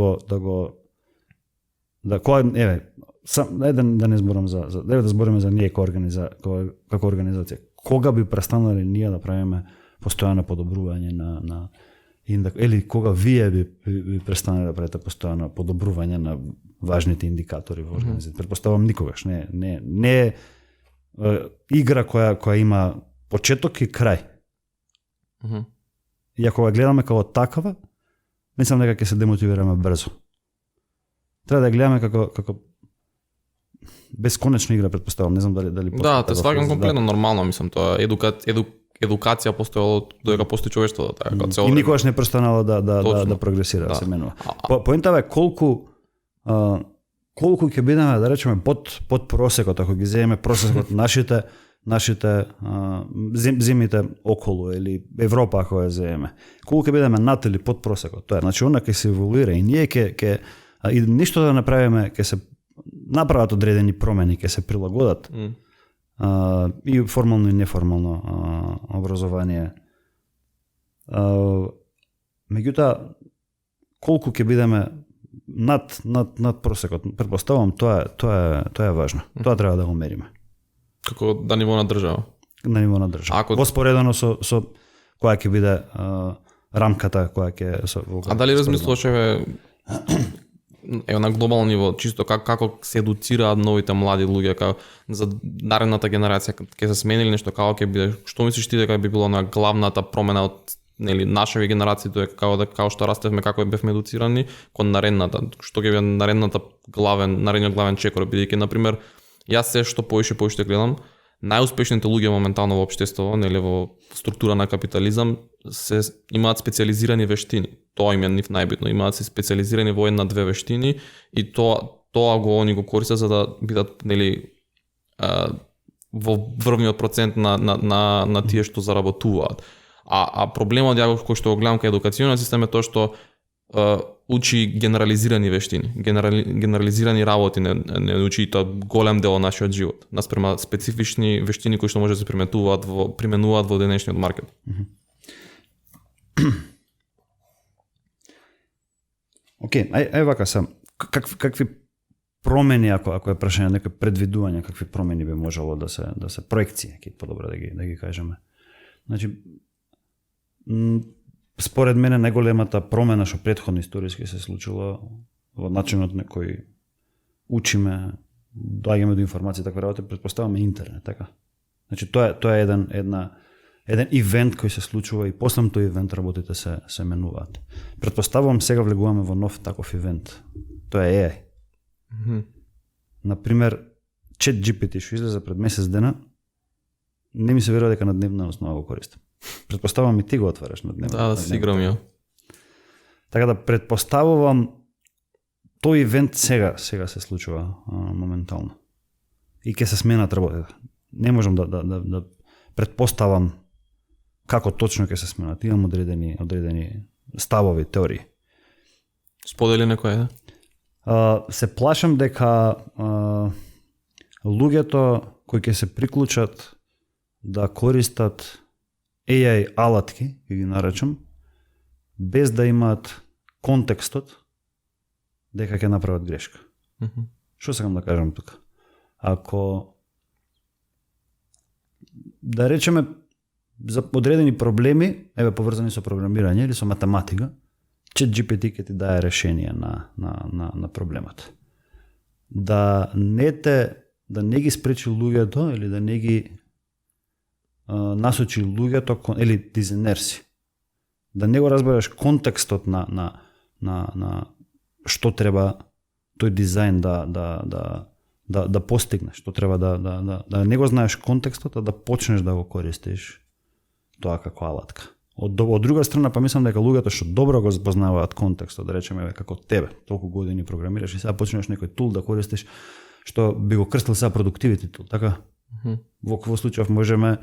не зборам да збориме за ние како организација. Кога би престанале ние да правиме постојано подобрување на или кога вие би престанале да правите постојано подобрување на важните индикатори во организацијата. Претпоставам никогаш. Не е игра која има почеток и крај. И ако ја гледаме како такава, мислам дека ќе се демотивираме брзо. Треба да ја гледаме како бесконечна игра, претпоставам. Не знам дали да, те сваќам комплетно нормално, мислам тоа. Едукација постојала додека постои човештвото, така како цел. И никогаш не престанало да прогресира, да се менува. Поентава е колку ќе бидеме, да речеме, под просекот, ако ги земеме просекот нашите земите околу или Европа ако ја земеме. Колку ќе бидеме над или под просекот, тоа е. Значи она ќе се еволуира и ние ќе и ништо да направиме, ќе се направат одредени промени, ќе се прилагодат. И формално и неформално образование. Меѓутоа, колку ќе бидеме над просекот, претпоставам тоа е важно. Тоа треба да го мериме. Како на ниво на држава? На ниво на држава. Воспоредено со која ќе биде рамката која ќе А дали размислуваше на глобално ниво, чисто како се едуцираат новите млади луѓе, како за наредната генерација ќе се смени или нешто, како ќе биде? Што мислиш ти дека би било на главната промена од нашава генерација, тоа е како што растевме, како бевме едуцирани, кон наредната, што ќе биде наредниот главен чекор, бидејќи на пример Јас се што поише гледам, најуспешните луѓе моментално во општеството, нели во структура на капитализам, се имаат специализирани вештини. Тоа им е нив најбитно, имаат се специализирани во една-две вештини и тоа они го користат за да бидат нели во врвниот процент на тие што заработуваат. А проблемот кој што го гледам кај едукацијниот систем е тоа што учи генерализирани вештини, генерализирани работи, не учи тоа голем дел од нашиот живот, наспрема специфични вештини кои што може да се применуваат во денешниот маркет. Океј, ај вака сам. Какви промени, ако е прашање некои предвидувања, какви промени би можело да се проекции, ќе подобро да ги кажеме. Значи, според мене најголемата промена што претходно историски се случила во начинот на кој учиме, доаѓаме до информации, таква работа, претпоставаме интернет, така. Значи тоа е еден ивент кој се случува и после тој ивент работите се менуваат. Претпоставувам сега влегуваме во нов таков ивент. Тоа е AI. Например, ChatGPT што излезе пред месец дена, не ми се верува дека на дневна основа го користам. Претпоставувам и ти го отвараш на дневна. Да се играм ја. Така да претпоставувам тој ивент сега се случува моментално. И ќе се сменат работите. Не можам да претпоставам како точно ќе се сменат. Имам одредени ставови, теории. Сподели некој, да? Се плашам дека луѓето кои ќе се приклучат да користат AI алатки, ќе ги наречам, без да имаат контекстот дека ќе направат грешка. Што сакам да кажам тука? Ако да речеме за одредени проблеми, поврзани со програмирање или со математика, ChatGPT ќе ти дае решение на проблемот. Да не ги спречи луѓето или да не ги насочи луѓето или дизајнерси. Да не го разбереш контекстот на што треба тој дизајн да постигнеш, што треба да не го знаеш контекстот, а да почнеш да го користиш тоа како алатка. Од друга страна, па мислам дека луѓето што добро го познаваат контекстот, да речеме како тебе, толку години програмираш и сега почнеш некој тул да користиш што би го крстил сега productivity тул, така? Во случајов можеме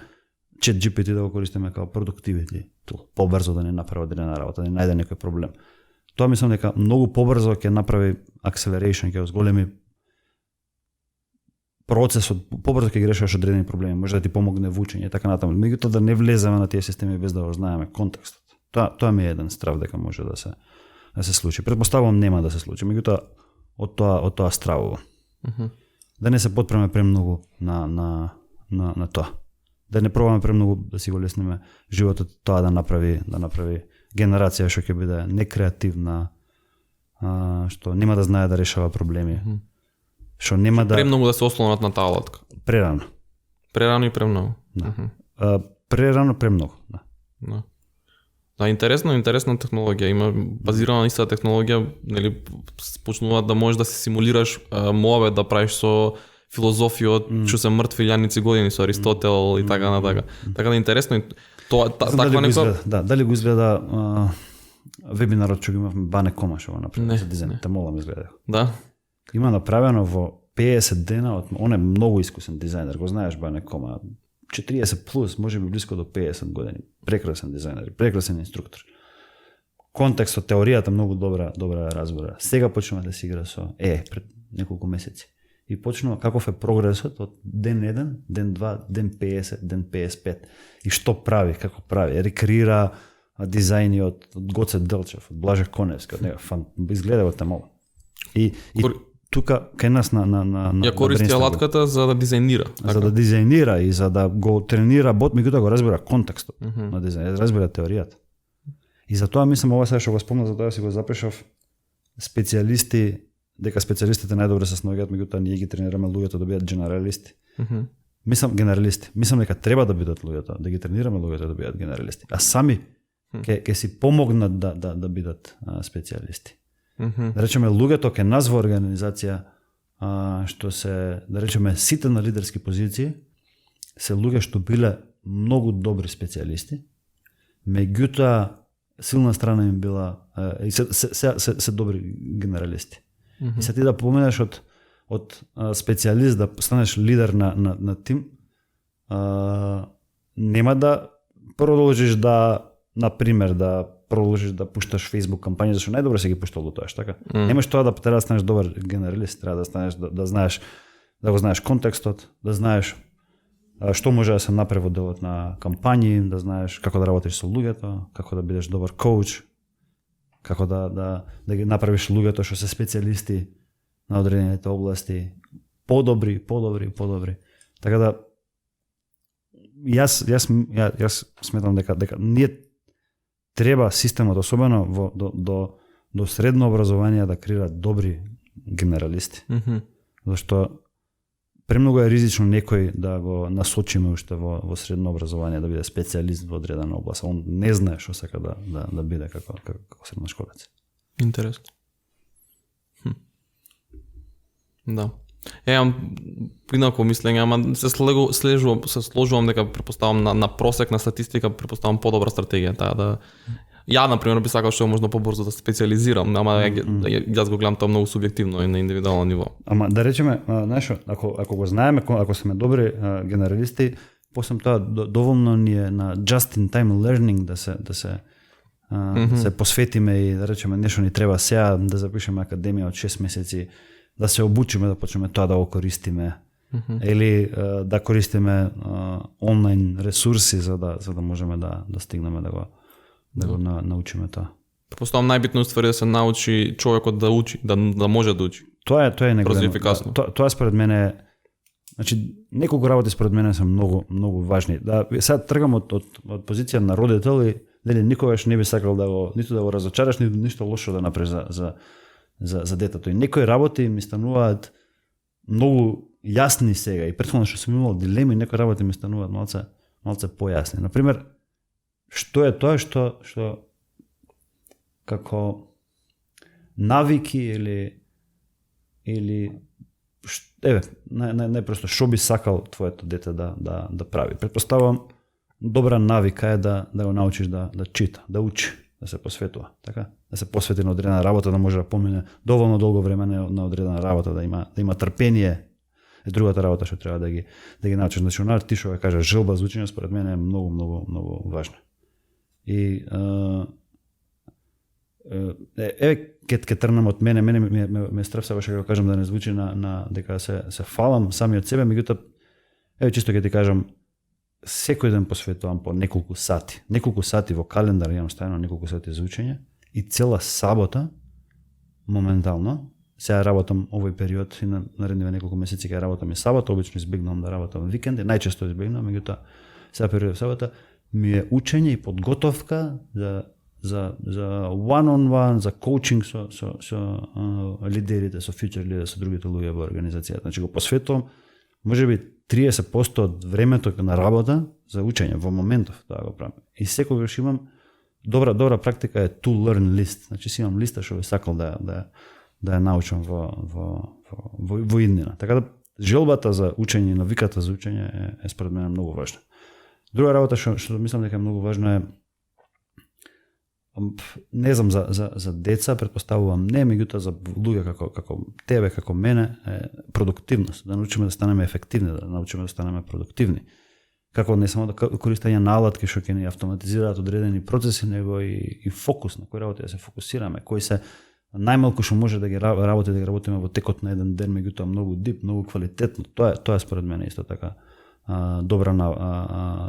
ChatGPT да го користиме како productivity тул, побрзо да не направи одредена работа, да не најде некој проблем. Тоа мислам дека многу побрзо ќе направи acceleration, ќе зголеми процесот, побрзо ќе ги решаваш одредени проблеми, може да ти помогне во учење, така натаму. Меѓутоа да не влеземе на тие системи без да го знаеме контекстот. Тоа ми е еден страв дека може да се случи. Претпоставувам нема да се случи, меѓутоа од тоа стравувам. Да не се потпреме премногу на тоа. Да не пробаме премногу да си го лесниме животот, тоа да направи генерација што ќе биде некреативна, што нема да знае да решава проблеми. Што нема да премногу да се ослонат на таа алатка. Прерано и премногу. Да. Прерано премногу, да. Да, интересна технологија, има базирана на иста технологија, нели почнуваат да можеш да се симулираш муабет да правиш со филозофиот, што се мртви илјаници години со Аристотел и така натака. Така да интересно тоа таква некоја. Да, дали го изгледа вебинарот што го имавме Бане Кома што го направи за дизајн, те молам изгледа. Да. Има направено во 50 дена, он е многу искусен дизајнер, го знаеш Бане Кома, 40 плюс, може би близко до 50 години. Прекрасен дизајнер, прекрасен инструктор. Контекстот, теоријата многу добра ја разбира. Сега почнува да се игра со пред неколку месеци. И почнува каков е прогресот од ден 1, ден 2, ден 50, ден 55. И што прави, како прави. Рекреира дизајни од Гоце Делчев, од Блаже Коневски, од него. Изгледа го таму. И тука кај нас на ја користи алатката за да дизајнира. За да дизајнира и за да го тренира бот, меѓутоа го разбира контекстот на дизајн, разбира теоријата. И затоа мислам ова сега што го спомнав, затоа си го запишав специјалисти, дека специјалистите најдобро се снаоѓаат, меѓутоа ние ги тренираме луѓето да бидат генералисти. Мислам генералисти. Мислам дека треба да бидат луѓето, да ги тренираме луѓето да бидат генералисти, а сами ќе си помогнат да бидат специјалисти. Да речеме луѓето ке нас во организација што се, да речеме, сите на лидерски позиции се луѓе што биле многу добри специјалисти, меѓутоа силна страна им била и се добри генералисти. И се ти да поменеш од специјалист да станеш лидер на тим, нема да продолжиш да, например, да продолжиш да пушташ Facebook кампањи, зашто најдобро се ги пуштало тоа, така? Немаш тоа да треба да станеш добар генералист, треба да станеш да знаеш, да го знаеш контекстот, да знаеш што може да се направи во делот на кампањи, да знаеш како да работиш со луѓето, како да бидеш добар коуч, како да ги направиш луѓето што се специјалисти на одредените области подобри. Така да јас сметам дека ние треба системот, особено до средно образование, да креира добри генералисти. Зашто премногу е ризично некој да го насочиме уште во средно образование да биде специјалист во одредена област. Он не знае што сака да биде како средношколец. Интересно. Да. Имам инако мислење, ама се сложувам дека претпоставам на просек на статистика, претпоставам подобра стратегија, таа да ја например би сакал што можно побрзо да специјализирам, ама јас го гледам тоа многу субјективно и на индивидуално ниво. Ама да речеме, знаеш, ако го знаеме, ако сме добри генералисти, после тоа доволно ни е на just in time learning да се посветиме и да речеме нешто ни треба сега да запишеме академија од 6 месеци, да се обучиме, да почнеме тоа да го користиме, или да користиме онлайн ресурси за да можеме да стигнеме да го научиме тоа. Претпоставам најбитно ствари да се научи човекот да учи, да може да учи. Тоа е неголемо. Тоа според мене, значи неколку работи според мене се многу важни. Да сега тргам од позиција на родител и дали никогаш не би сакал ниту да го разочараш, ниту ништо лошо да направиш за детето. И некои работи ми стануваат многу јасни сега и претходно што сум имал дилеми, некои работи ми стануваат малце појасни. Например, што е тоа што како навики или најпросто што би сакал твоето дете да прави. Претпоставам добра навика е да го научиш да чита, да учи, да се посветува, така? Да се посвети на одредена работа, да може да помине доволно долго време на одредена работа, да има трпение. Е другата работа што треба да ги научиш. Значи, ти што ја кажа, желба за учење според мене е многу важна. И ке трнам од мене ме страв сега што ќе кажам да не звучи на дека се фалам сами од себе, меѓутоа чисто ќе ти кажам, секој ден посветувам по неколку сати во календар, имам стајано неколку сати за учење и цела сабота моментално. Сега работам овој период и на наредниве неколку месеци ќе работам и сабота, обично избегнувам да работам викенди, најчесто избегнувам, меѓутоа сега период сабота ми е учење и подготовка за one-on-one, за коучинг со лидерите, со future лидери, со другите луѓе во организацијата. Значи го посветувам можеби 30% од времето на работа за учење во моментов да го правам. И секогаш имам добра практика е to learn list. Значи си имам листа што би сакал да ја научам во иднина. Така да желбата за учење и навиката за учење е според мене многу важна. Друга работа што мислам дека е многу важна е, не знам за деца, претпоставувам не, меѓутоа за луѓе како тебе, како мене, е продуктивност, да научиме да станеме ефективни, да научиме да станеме продуктивни. Како не само да користење на алатки што ќе ни автоматизираат одредени процеси, него и фокус, на кои работи да се фокусираме, кои се најмалку што може да ги работиме во текот на еден ден, меѓутоа многу дип, многу квалитетно. Тоа е според мене исто така добра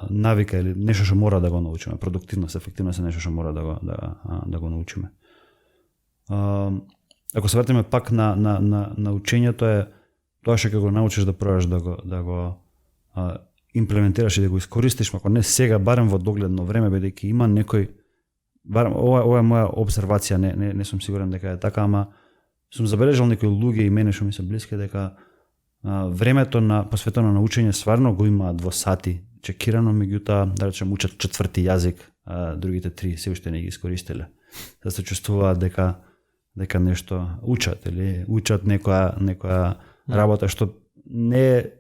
навика или нешто што мора да го научиме. Продуктивност, ефективност е нешто што мора да го научиме. Ако се вратиме пак на учењето е тоа што ќе го научиш да пробаш да го имплементираш и да го искористиш, ако не сега, барем во догледно време, бидејќи има некој, барем ова е моја обсервација, не сум сигурен дека е така, ама сум забележал некои луѓе и мене што ми се блиски дека времето посветено на учење стварно го имаат во сати чекирано, меѓутоа да речем учат четврти јазик, другите три се уште не ги искористиле. Да се чувствуваат дека нешто учат или учат некоја работа што не е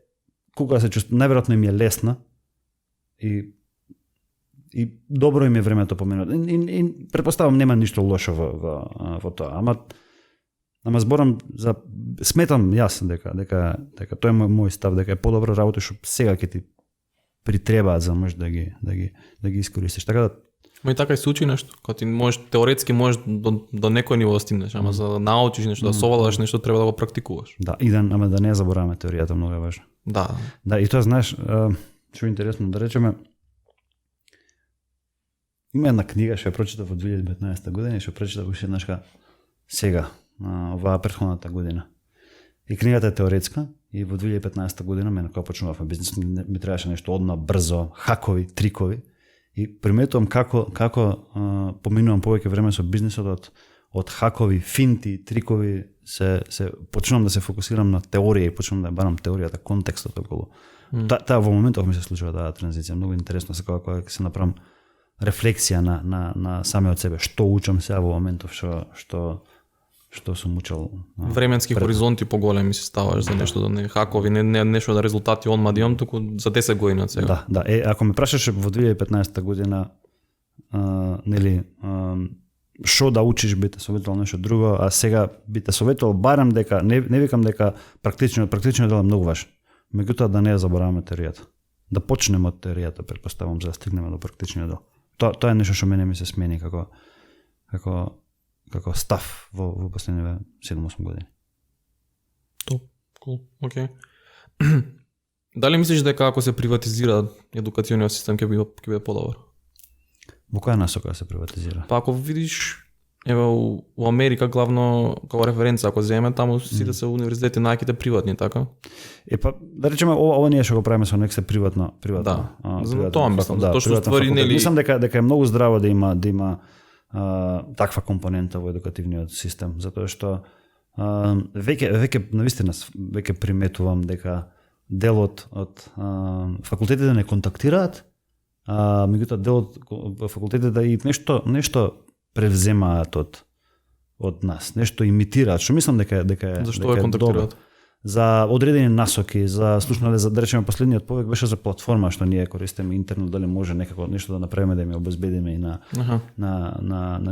кога се чувствувам, најверојатно им е лесна и добро им е времето поминато. И претпоставам нема ништо лошо во тоа, ама зборам за сметам јас дека тоа е мој став, дека е подобро работи што сега ќе ти притребаат за можеш да ги искористиш. Така да Ма и така и се учи нешто. Кога ти можеш теоретски можеш до некој ниво да стигнеш, ама за да научиш нешто, да совладаш нешто, треба да го практикуваш. да, ама да не забораваме теоријата, многу е важно. Да. Да, и тоа знаеш, што е интересно да речеме, има една книга што ја прочитав во 2015 година и што прочитав уште еднашка сега, оваа претходната година. И книгата е теоретска и во 2015 година мене кога почнував бизнес ми требаше нешто одма брзо, хакови, трикови и приметувам како поминувам повеќе време со бизнисот од хакови, финти, трикови се почнувам да се фокусирам на теорија и почнувам да барам теоријата, контекстот околу. Таа во моментов ми се случува таа транзиција, многу интересно се кога се направам рефлексија на самиот себе, што учам сега во моментов, што сум учел. Временски хоризонти поголеми се ставаш за нешто да не хакови, не нешто да резултати одма да имам, туку за 10 години од сега. Да, ако ме прашаше во 2015 година нели што да учиш, би те советувал нешто друго, а сега би те советувал барем дека не викам дека практичниот дел е многу важен. Меѓутоа да не ја забораваме теоријата. Да почнеме од теоријата, претпоставам, за да стигнеме до практичниот дел. Тоа е нешто што мене ми се смени како став во последниве 7-8 години. Топ, кул, окей. Дали мислиш дека ако се приватизира едукациониот систем ќе биде подобар? Во која насока се приватизира? Па ако видиш, еве у Америка главно како референца, ако земе таму сите се универзитети најките приватни, така? Па да речеме ова ние што го правиме со нексе приватно. Да. За тоа мислам, затоа што ствари нели. Мислам дека е многу здраво да има таква компонента во едукативниот систем, затоа што веќе навистина веќе приметувам дека делот од факултетите не контактираат, меѓутоа делот во факултетите и нешто превземаат од нас, нешто имитираат, што мислам дека е Зашто ја контактираат? За одредени насоки, за слушнале, за да речеме последниот повик беше за платформа што ние користиме интерно, дали може некако нешто да направиме да ми обезбедиме и на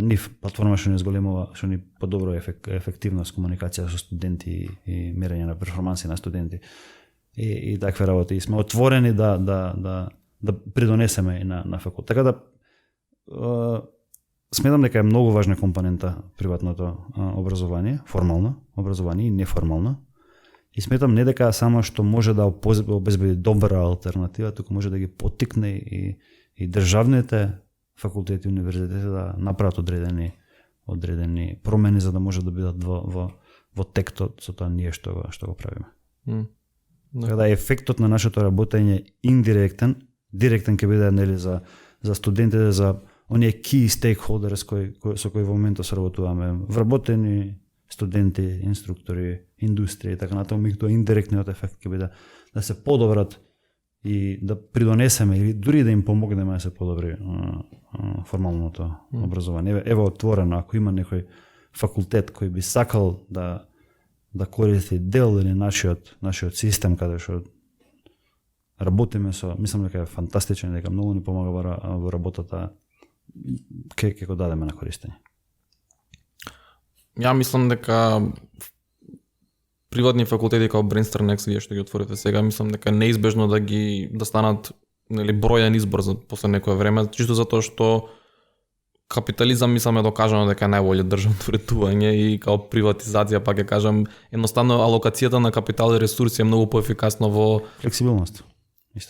нив платформа што ни зголемува, што ни подобро ефективност комуникација со студенти и мерење на перформанси на студенти и такви работи. И сме отворени да придонесеме и на факултет. Така да сметам дека е многу важна компонента приватното образование, формално образование и неформално. И сметам не дека само што може да обезбеди добра алтернатива, туку може да ги поттикне и државните факултети и универзитети да направат одредени промени за да може да бидат во тектот со тоа ние што го правиме. Така да ефектот на нашето работење индиректен, директен ќе биде нели за студентите, за оние key stakeholders со кои во моментот соработуваме, вработени студенти, инструктори, индустрија и така натаму, меѓутоа индиректниот ефект ќе биде да се подобрат и да придонесеме или дури да им помогнеме да се подобри формалното образование. Ево отворено, ако има некој факултет кој би сакал да користи дел или нашиот систем каде што работиме со, мислам дека е фантастичен, дека многу ни помага во работата, ќе го дадеме на користење. Ја мислам дека приватни факултети како Brainstorm Next, вие што ги отворите сега, мислам дека неизбежно да станат нели бројан избор за после некое време, чисто затоа што капитализам мислам е докажано дека е најболje државно вредување и као приватизација, па ќе кажам, едноставно алокацијата на капитал и ресурси е многу поефикасно во флексибилност.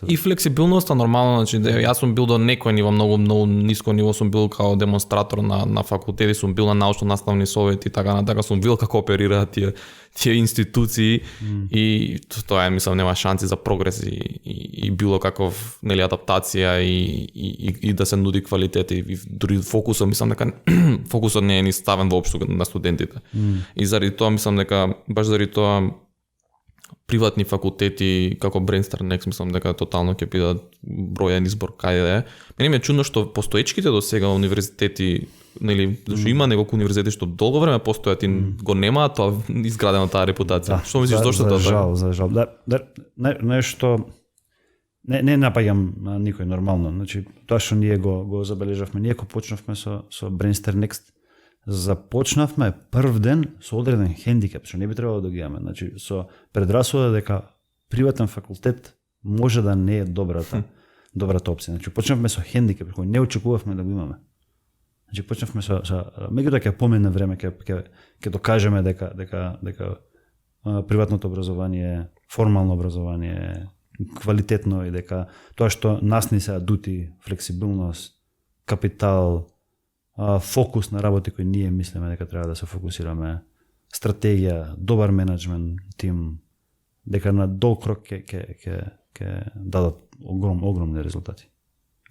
И флексибилноста нормално, значи јас сум бил до некој ниво, многу ниско ниво сум бил као демонстратор на факултети, сум бил на научно-наставни совети и така сум бил како оперираат тие институции и тоа е мислам нема шанси за прогрес и било каков нели адаптација и да се нуди квалитет и дури фокусот мислам дека фокусот не е ни ставен воопшто на студентите. И заради тоа мислам дека баш заради тоа приватни факултети како Brainstorm Next мислам дека тотално ќе бидат бројан избор каде да е. Мене ми е чудно што постоечките до сега универзитети нели, зашто има неколку универзитети што долго време постојат и го немаат тоа изградена таа репутација. Што мислиш зашто тоа? За жал. Нешто не напаѓам никој нормално. Значи тоа што ние го забележавме, ние кога почнавме со Brainster Next, започнавме прв ден со одреден хендикеп, што не би требало да ги имаме. Значи со предрасуда дека приватен факултет може да не е добрата опција. Значи почнавме со хендикеп кој не очекувавме да го имаме. Значи почнавме со меѓутоа ќе помине време ќе докажеме дека приватното образование, формално образование квалитетно и дека тоа што нас ни се адути, флексибилност, капитал, фокус на работи кои ние мислиме дека треба да се фокусираме, стратегија, добар менеджмент, тим, дека на долг рок ќе дадат огромни резултати.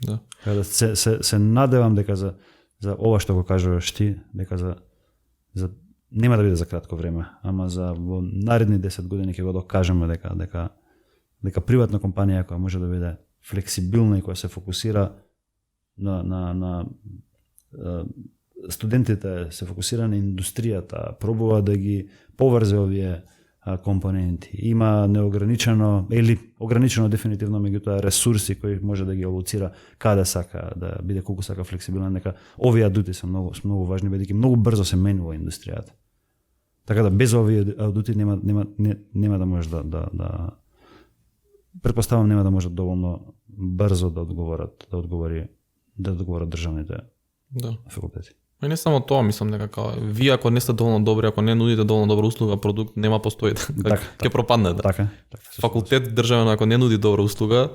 Да. Се надевам дека за ова што го кажуваш ти, дека за нема да биде за кратко време, ама во наредни 10 години ќе го докажеме дека приватна компанија која може да биде флексибилна и која се фокусира на студентите, се фокусира на индустријата, пробува да ги поврзе овие компоненти. Има неограничено или ограничено дефинитивно меѓутоа ресурси кои може да ги алоцира каде сака, да биде колку сака флексибилен, дека овие адути се многу важни бидејќи многу брзо се менува индустријата. Така да без овие адути нема да може да претпоставам нема да може доволно брзо да одговори државните факултети. И не само тоа, мислам дека вие ако не сте доволно добри, ако не нудите доволно добра услуга, продукт нема постоите. Ќе пропаднете. Така. Факултет државен ако не нуди добра услуга,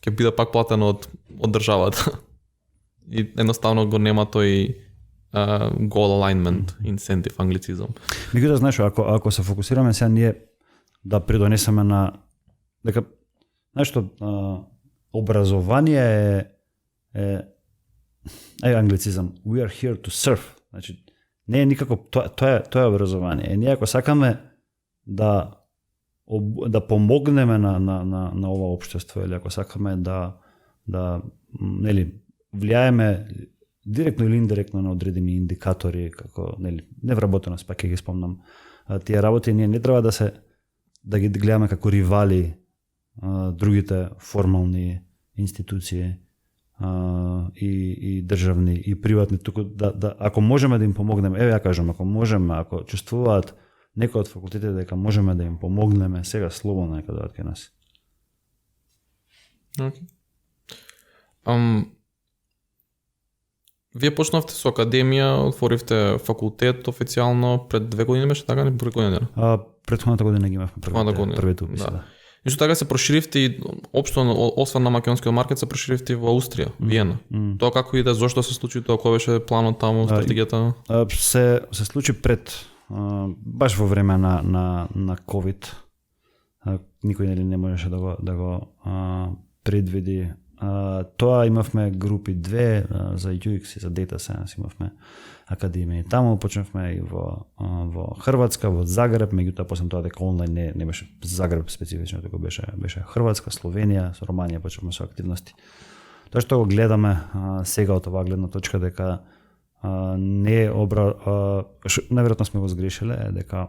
ќе биде пак платен од државата. И едноставно го нема тој goal alignment, incentive, англицизам. Меѓутоа, знаеш, ако се фокусираме сега ние да придонесеме на дека знаеш што образование е англицизам. We are here to serve. Значи не е никако тоа е образование. Ние ако сакаме да помогнеме на ова општество или ако сакаме да нели влијаеме директно или индиректно на одредени индикатори како нели невработеност, пак ќе ги спомнам. Тие работи ние не треба да ги гледаме како ривали другите формални институции и државни и приватни, туку ако можеме да им помогнеме, ја кажам, ако чувствуваат некој од факултетите дека можеме да им помогнеме, сега слободно нека дојдат кај нас. Вие почнавте со академија, отворивте факултет официјално пред 2 години, беше така, не пред година? Предходната година ги имавме првите уписи, да. Исто така се проширивте и општо освен на македонскиот маркет се проширивте и во Аустрија, Виена. Тоа како иде, зошто се случи тоа, кој беше планот таму, стратегијата? Се случи пред баш во време на COVID. Никој не можеше да го предвиди. Тоа имавме групи 2 за UX и за Data Science, имавме академии. Таму почнавме и во Хрватска, во Загреб, меѓутоа после тоа дека онлайн не беше Загреб специфично, туку беше Хрватска, Словенија, со Романија почнавме со активности. Тоа што го гледаме сега од оваа гледна точка дека не е наверојатно сме го сгрешиле, е дека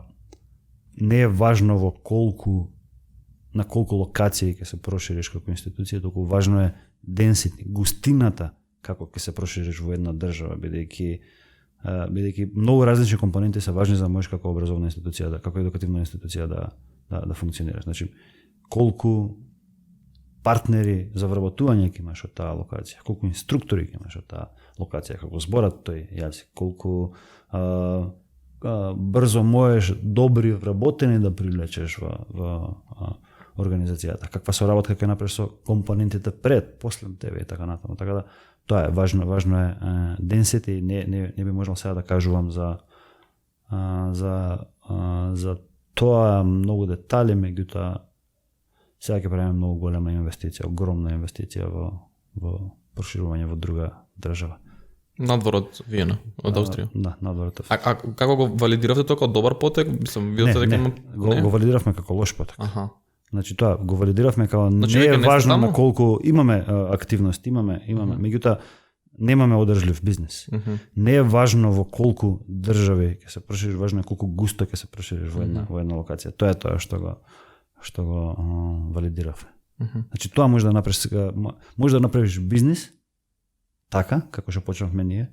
не е важно на колку локации ќе се прошириш како институција, толку важно е density, густината како ќе се прошириш во една држава, бидејќи многу различни компоненти се важни за да можеш како образовна институција, како едукативна институција да функционираш. Значи, колку партнери за вработување ќе имаш од таа локација, колку инструктори ќе имаш од таа локација, како зборат тој јазик, колку брзо можеш добри вработени да привлечеш во организацијата, каква соработка ќе направиш со компонентите пред, после тебе и така натаму. Така да тоа е важно е density, не би можел сега да кажувам за тоа многу детали, меѓутоа сега ќе правиме многу голема инвестиција, огромна инвестиција во проширување во друга држава. Надвор од Виена, од Аустрија. Да, надвор од. А како го валидиравте тоа како добар потек? Мислам, видовте дека има го валидиравме како лош потек. Аха. Значи тоа го валидиравме како не е важно на колку имаме активност, имаме, меѓутоа немаме одржлив бизнис. Не е важно во колку држави ќе се прошириш, важно е колку густо ќе се прошириш во една локација. Тоа е тоа што го валидиравме. Значи тоа може да направиш бизнис така како што почнавме ние.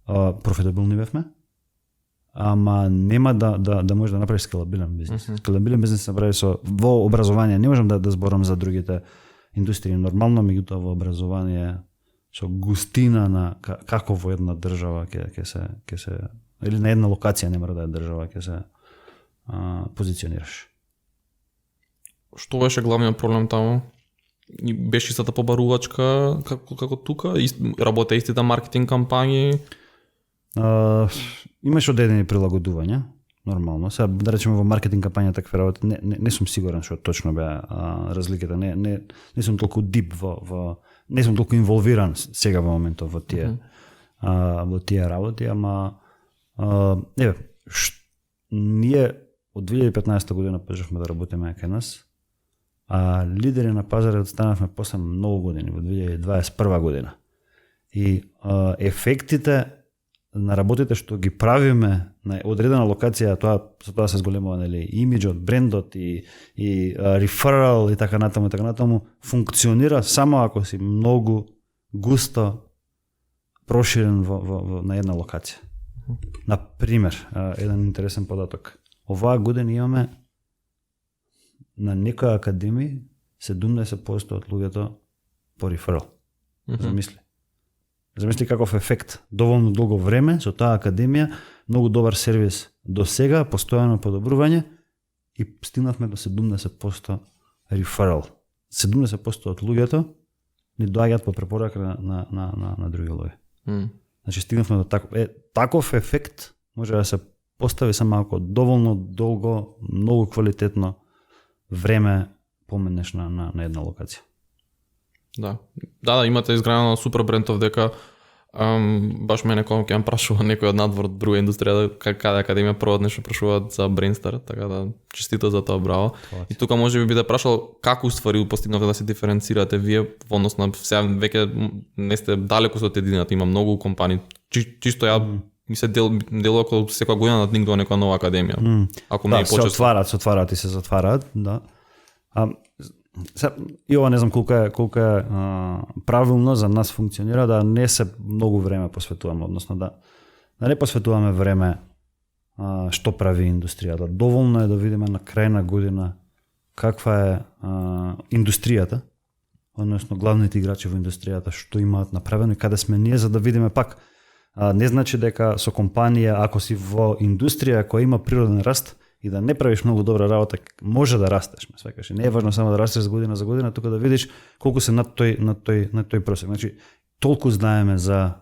Профитабилни бевме. Ама нема да може да направиш скалабилен бизнес. Скалабилен бизнес се прави во образование. Не можам да зборам за другите индустрии. Нормално, меѓутоа во образование со густина на како во една држава ќе се или на една локација, не мора да е држава, ќе се позиционираш. Што беше главниот проблем таму? Беше истата побарувачка како тука? Работе истите маркетинг кампањи? Имаш одредени прилагодувања, нормално. Сега да речеме во маркетинг кампања такви работи, не сум сигурен што точно беа разликите. Не сум толку дип не сум толку инволвиран сега во моментот во тие работи, ама ние од 2015 година почнавме да работиме кај нас, а лидери на пазарот станавме после многу години, во 2021 година. И ефектите на работите што ги правиме на одредена локација, со тоа се зголемува, нели, имиџот, брендот и реферал и така натаму, функционира само ако си многу густо проширен на една локација. На пример, еден интересен податок. Оваа година имаме на некоја академија 70% од луѓето по реферал. Замисли каков ефект. Доволно долго време со таа академија, многу добар сервис до сега, постојано подобрување и стигнавме до 70% реферал. 70% од луѓето ни доаѓаат по препорака на други луѓе. Значи стигнавме до таков ефект може да се постави само ако доволно долго, многу квалитетно време поменеш на една локација. Да, имате изградено супер брендов дека баш мене кога ќе прашува некој од надвор од друга индустрија каде академија прво нешто прашуваат за Brainstar, така да честито за тоа, браво. И тука можеби би да прашал како уствари постигнавте да се диференцирате вие во однос на сега веќе не сте далеку со едината, има многу компании. Чисто ја ми се делува како секоја година да надникнува некоја нова академија. Ако не е почесто. Се отвараат и се затвараат, да. И ова не знам колку е правилно за нас функционира да не се многу време посветуваме, односно да не посветуваме време што прави индустријата. Доволно е да видиме на крај на година каква е индустријата, односно главните играчи во индустријата, што имаат направено и каде сме ние, за да видиме пак. Не значи дека со компанија, ако си во индустрија која има природен раст, и да не правиш многу добра работа, може да растеш, ме свекаш. Не е важно само да растеш за година, тука да видиш колку се над тој просек. Значи, толку знаеме за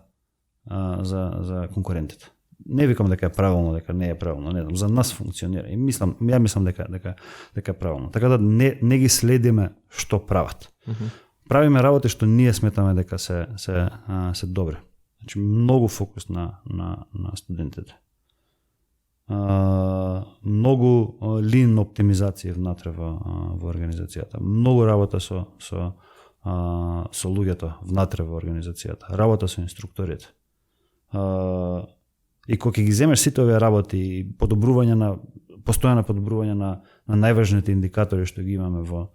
конкурентите. Не викам дека е правилно, дека не е правилно, не знам, за нас функционира. И ја мислам дека е правилно. Така да не ги следиме што прават. Правиме работи што ние сметаме дека се добри. Значи, многу фокус на студентите. Многу лин оптимизација внатре во организацијата. Многу работа со луѓето внатре во организацијата. Работа со инструкторите. И кога ги земеш сите овие работи, постојано подобрување на најважните индикатори што ги имаме во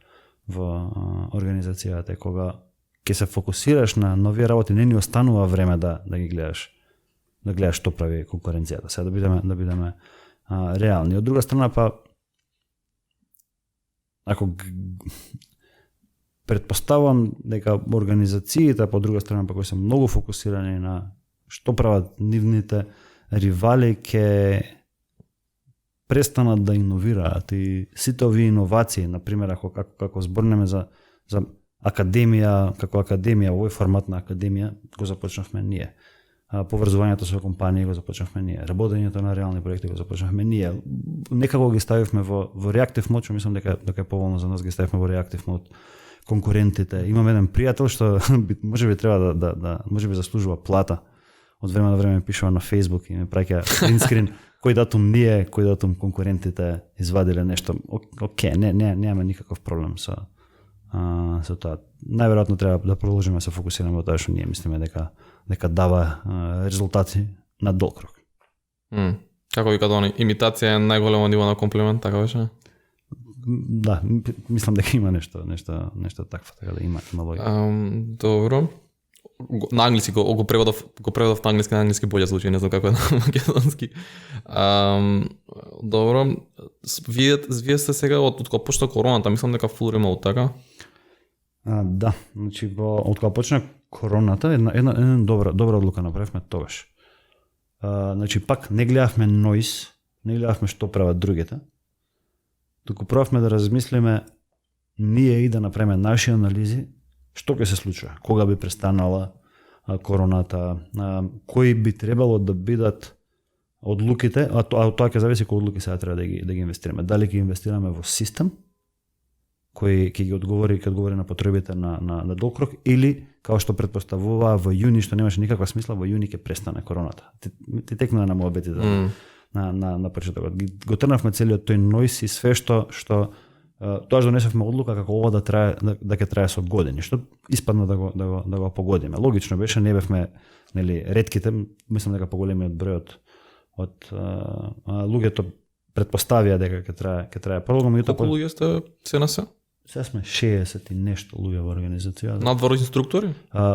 организацијата, кога ќе се фокусираш на нови работи, не ни останува време да ги гледаш. Да гледаш што прави конкуренцијата. Сега да бидеме реални. Од друга страна па ако предпоставам дека организациите по друга страна па кои се многу фокусирани на што прават нивните ривали, ќе престанат да иновираат и сите овие иновации, на пример како зборнеме за академија, како академија, овој формат на академија го започнавме ние. Поврзувањето со компании го започнавме ние. Работењето на реални проекти го започнавме ние. Некако ги ставивме во Reactive Mode, мислам дека е поволно за нас, ги ставивме во Reactive Mode конкурентите. Имам еден пријател што можеби треба да можеби заслужува плата. Од време на време пишува на Facebook и ме праќа принскрин кој датум ние, кој датум конкурентите извадиле нешто. Океј, немаме никаков проблем со тоа. Најверојатно треба да продолжиме да се фокусираме во тоа што ние мислиме дека дека дава резултати на долг рок. Како вика тоа, имитација е најголемо ниво на комплимент, така беше? Да, мислам дека има нешто такво, така да има логика. Добро. На англиски го преводов на англиски боле звучи, не знам како е на македонски. Добро. Вие сте сега од кога почна короната, мислам дека full remote, така? Да, значи од кога почна короната, една добра одлука направивме тогаш. Значи пак не гледавме noise, не гледавме што прават другите. Туку пробавме да размислиме ние и да направиме наши анализи што ќе се случува, кога би престанала короната, кои би требало да бидат одлуките, а тоа ќе зависи кои одлуки сега треба да ги инвестираме. Дали ќе инвестираме во систем кој ќе ги одговори на потребите на долгрок, или како што предпоставува во јуни, што немаше никаква смисла, во јуни ќе престане короната. Ти текна на муабетите на почетокот. Го трнавме целиот тој нојс и све што тоа донесовме одлука како ова да ќе трае со години, што испадна да го погодиме. Логично беше, не бевме ретките, мислам дека поголемиот број од луѓето претпоставија дека ќе трае продолго, меѓутоа колку луѓе сте се на се? Сега сме 60 и нешто луѓе во организацијата. Надвор инструктори?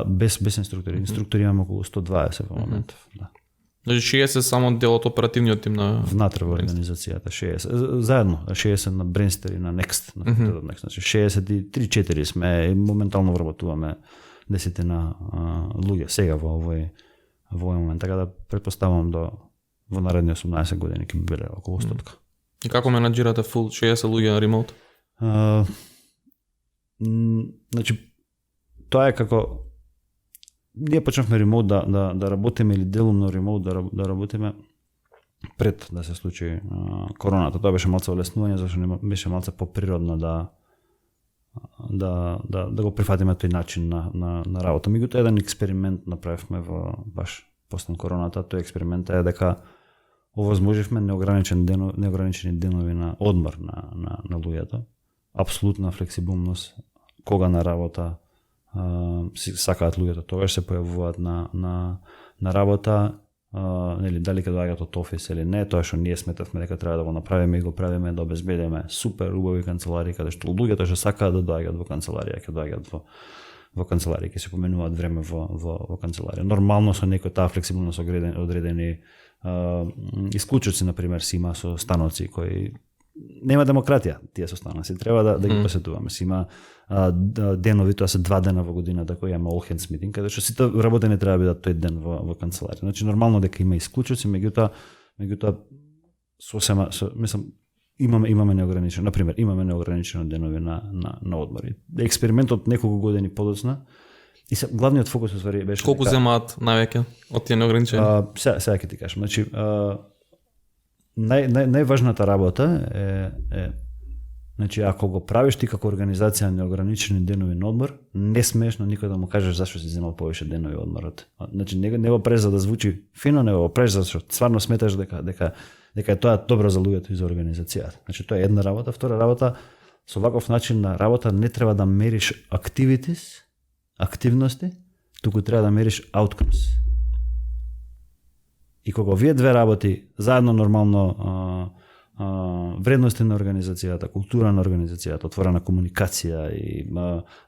Без инструктори. Инструктори имаме околу 120 во моментов, да. Значи 60 само дел од оперативниот тим на внатре во организацијата 60. Заедно 60 на Brainstar и на Next, на Next. Значи 63-4 сме и моментално вработуваме 10 на луѓе сега во овој момент, така да претпоставувам во наредни 18 години ќе биде околу 100. И како менаџирате full 60 луѓе на ремоут? Значи тоа е како ние почнавме ремоут да работиме или делумно ремоут да работиме пред да се случи короната. Тоа беше малце олеснување, зашто не беше малце поприродно да го прифатиме тој начин на работа. Меѓутоа еден експеримент направивме во баш после короната. Тој експеримент е дека овозможивме неограничени денови на одмор на луѓето. Апсолутна флексибилност кога на работа сакаат луѓето, тогаш се појавуваат на работа, дали ќе доаѓаат од офис или не, тоа што ние сметавме дека треба да го направиме и го правиме, да обезбедиме супер убави канцеларии каде што луѓето што сакаат да доаѓаат во канцеларија, ќе доаѓаат во канцеларија, ќе се поменуваат време во канцеларија. Нормално со некој таа флексибилност одредени исклучоци, например, си има со становци кои нема демократија, тие со станоци, треба да ги посетуваме. Си има денови, тоа се 2 дена во годината кои имаме all hands meeting, каде што сите работени треба да бидат тој ден во канцеларија. Значи нормално дека има исклучоци, меѓутоа сосема мислам имаме неограничено, например, имаме неограничено денови на одмори. Експериментот неколку години подоцна и главниот фокус ствари беше колку земаат највеќе од тие неограничени? Сега ќе ти кажам. Значи најважната работа е значи ако го правиш ти како организација неограничени денови на одмор, не смееш на никој да му кажеш зашто си земал повеќе денови одморот. Значи не го правиш за да звучи фино, не го правиш зашто стварно сметаш дека е тоа добро за луѓето и за организацијата. Значи тоа е една работа, втора работа, со ваков начин на работа не треба да мериш активности, туку треба да мериш outcomes. И кога вие две работи заедно нормално вредности на организацијата, култура на организацијата, отворена комуникација и